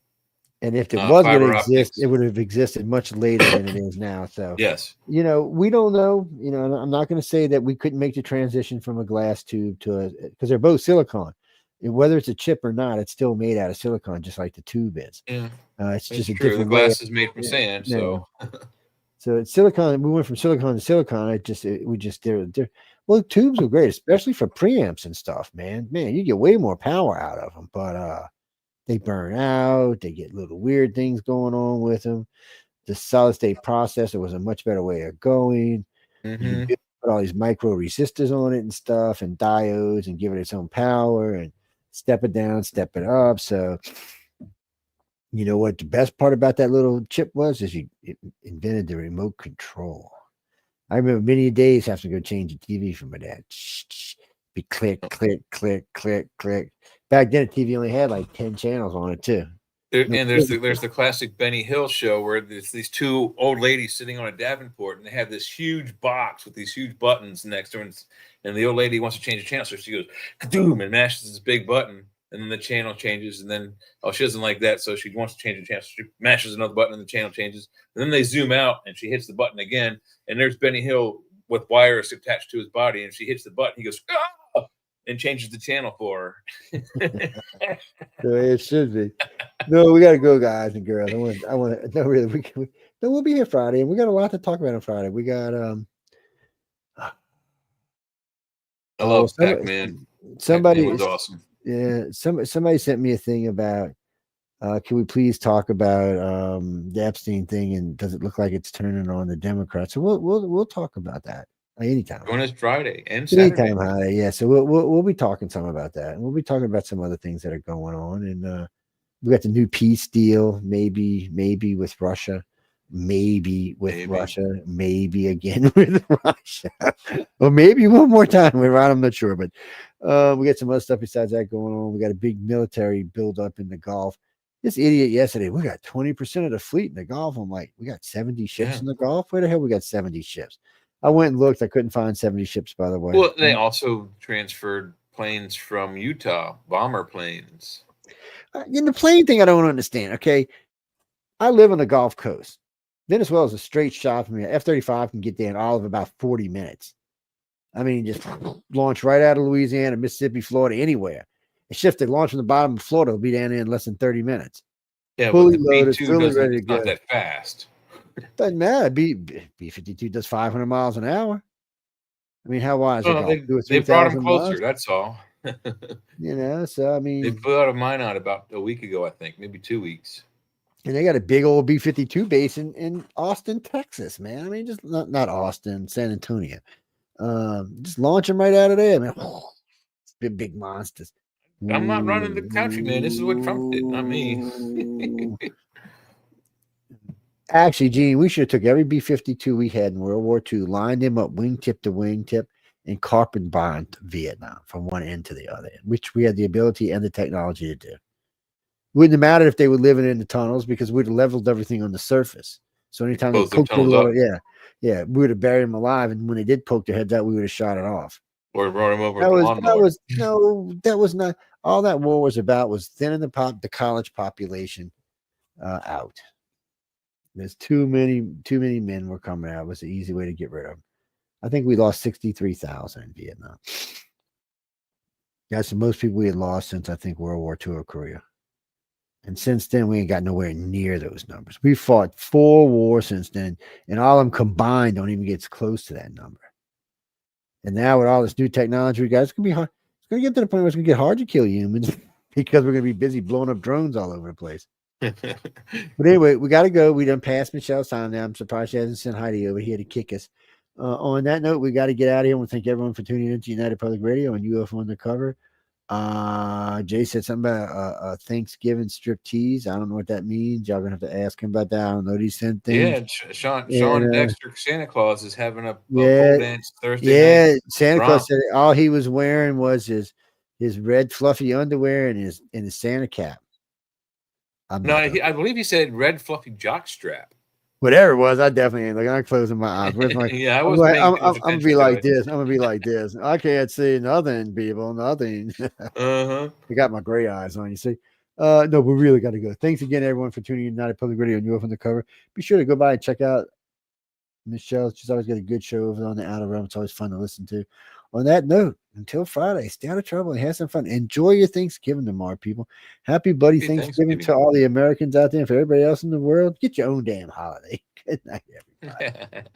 C: And if it was going to
F: fiber
C: exist,
F: optics.
C: it would have existed much later than it is now. So,
F: Yes.
C: we don't know. I'm not going to say that we couldn't make the transition from a glass tube to because they're both silicon. And whether it's a chip or not, it's still made out of silicon, just like the tube is.
F: Yeah,
C: It's
F: it's
C: just a
F: true. The
C: different way.
F: glass is made from sand,
C: Yeah.
F: so
C: So it's silicon. We went from silicon to silicon. We just did. Well, tubes are great, especially for preamps and stuff, man. Man, you get way more power out of them, but they burn out. They get little weird things going on with them. The solid state processor was a much better way of going. You
F: hmm
C: could put all these micro resistors on it and stuff, and diodes, and give it its own power, and step it down, step it up. So you know what the best part about that little chip was is it invented the remote control. I remember many days having to go change the TV for my dad. Be click, click, click, click, click. Back then, the TV only had like 10 channels on it too. No
F: and there's the classic Benny Hill show where there's these two old ladies sitting on a Davenport, and they have this huge box with these huge buttons next to her, and the old lady wants to change the channel, so she goes kadoom and mashes this big button, and then the channel changes, and then she doesn't like that, so she wants to change the channel, so she mashes another button, and the channel changes, and then they zoom out, and she hits the button again, and there's Benny Hill with wires attached to his body, and she hits the button, he goes ah! And changes the channel for her.
C: The way it should be. No, we got to go, guys and girls. I want to. No, really, no, we'll be here Friday, and we got a lot to talk about on Friday. We got
F: I love Pac-Man.
C: Somebody
F: Pac-Man was awesome.
C: Yeah, somebody sent me a thing about. Can we please talk about the Epstein thing, and does it look like it's turning on the Democrats? So we'll talk about that anytime.
F: Join us Friday and Saturday.
C: Anytime, hi, yeah. So we'll be talking some about that, and we'll be talking about some other things that are going on, and we got the new peace deal, maybe with Russia, maybe Russia, maybe again with Russia, or maybe one more time with Iran. I'm not sure, but we got some other stuff besides that going on. We got a big military buildup in the Gulf. This idiot yesterday, we got 20% of the fleet in the Gulf. I'm like, we got 70 ships in the Gulf? Where the hell we got 70 ships? I went and looked. I couldn't find 70 ships, by the way.
F: Well, they also transferred planes from Utah, bomber planes.
C: In the plane thing, I don't understand. Okay, I live on the Gulf Coast. Venezuela is a straight shot from here. F-35 can get there in all of about 40 minutes. I mean, just launch right out of Louisiana, Mississippi, Florida, anywhere. It's just they launch from the bottom of Florida, it'll be down there in less than 30 minutes.
F: Yeah,
C: fully
F: but the
C: loaded,
F: B-2
C: fully ready to
F: it's not
C: go.
F: that fast.
C: Doesn't matter. B-52 does 500 miles an hour. I mean, how wide is
F: Well,
C: it?
F: they brought them closer. That's all.
C: So I mean,
F: they blew a mine out about a week ago, I think, maybe 2 weeks.
C: And they got a big old B-52 base in Austin, Texas, man. I mean, just not Austin, San Antonio. Just launch them right out of there, man. Big monsters.
F: I'm not running the country, man. This is what Trump did, not me.
C: Actually, Gene, we should have took every B-52 we had in World War II, lined them up wingtip to wingtip, and carpet bombed Vietnam from one end to the other, which we had the ability and the technology to do. Wouldn't have mattered if they were living in the tunnels because we'd have leveled everything on the surface. So anytime they poked their water, we would have buried them alive. And when they did poke their heads out, we would have shot it off.
F: Or run them over
C: that was not all that war was about. Was thinning the college population out. There's too many men were coming out. It was the easy way to get rid of them. I think we lost 63,000 in Vietnam. That's the most people we had lost since I think World War II or Korea. And since then, we ain't got nowhere near those numbers. We fought 4 wars since then, and all of them combined don't even get close to that number. And now with all this new technology we got, it's gonna be hard. It's gonna get to the point where it's gonna get hard to kill humans because we're gonna be busy blowing up drones all over the place. But anyway, we got to go. We done passed Michelle's time now. I'm surprised she hasn't sent Heidi over here to kick us. On that note, we got to get out of here. I want to thank everyone for tuning in to United Public Radio and UFO Undercover. Jay said something about Thanksgiving strip tease. I don't know what that means. Y'all gonna have to ask him about that. I don't know these things.
F: Yeah, Sean Dexter Santa Claus is having a pole dance Thursday night.
C: Santa Claus said all he was wearing was his red fluffy underwear and his Santa cap.
F: I believe he said red fluffy jock strap.
C: Whatever it was, I definitely ain't looking. I'm closing my eyes. Where's my?
F: Yeah, I
C: I'm,
F: wasn't
C: like,
F: paying too much
C: I'm gonna
F: attention
C: be
F: to
C: like
F: it.
C: this. I'm gonna be like this. I can't see nothing, people. Nothing.
F: Uh-huh.
C: I got my gray eyes on. You see. No, we really got to go. Thanks again, everyone, for tuning in to United Public Radio and UFO Undercover. Be sure to go by and check out Michelle. She's always got a good show over on the Outer Realm. It's always fun to listen to. On that note, until Friday, stay out of trouble and have some fun. Enjoy your Thanksgiving tomorrow, people. Happy bloody
F: Happy
C: Thanksgiving to
F: Thanksgiving.
C: all the Americans out there and for everybody else in the world. Get your own damn holiday. Good night, everybody.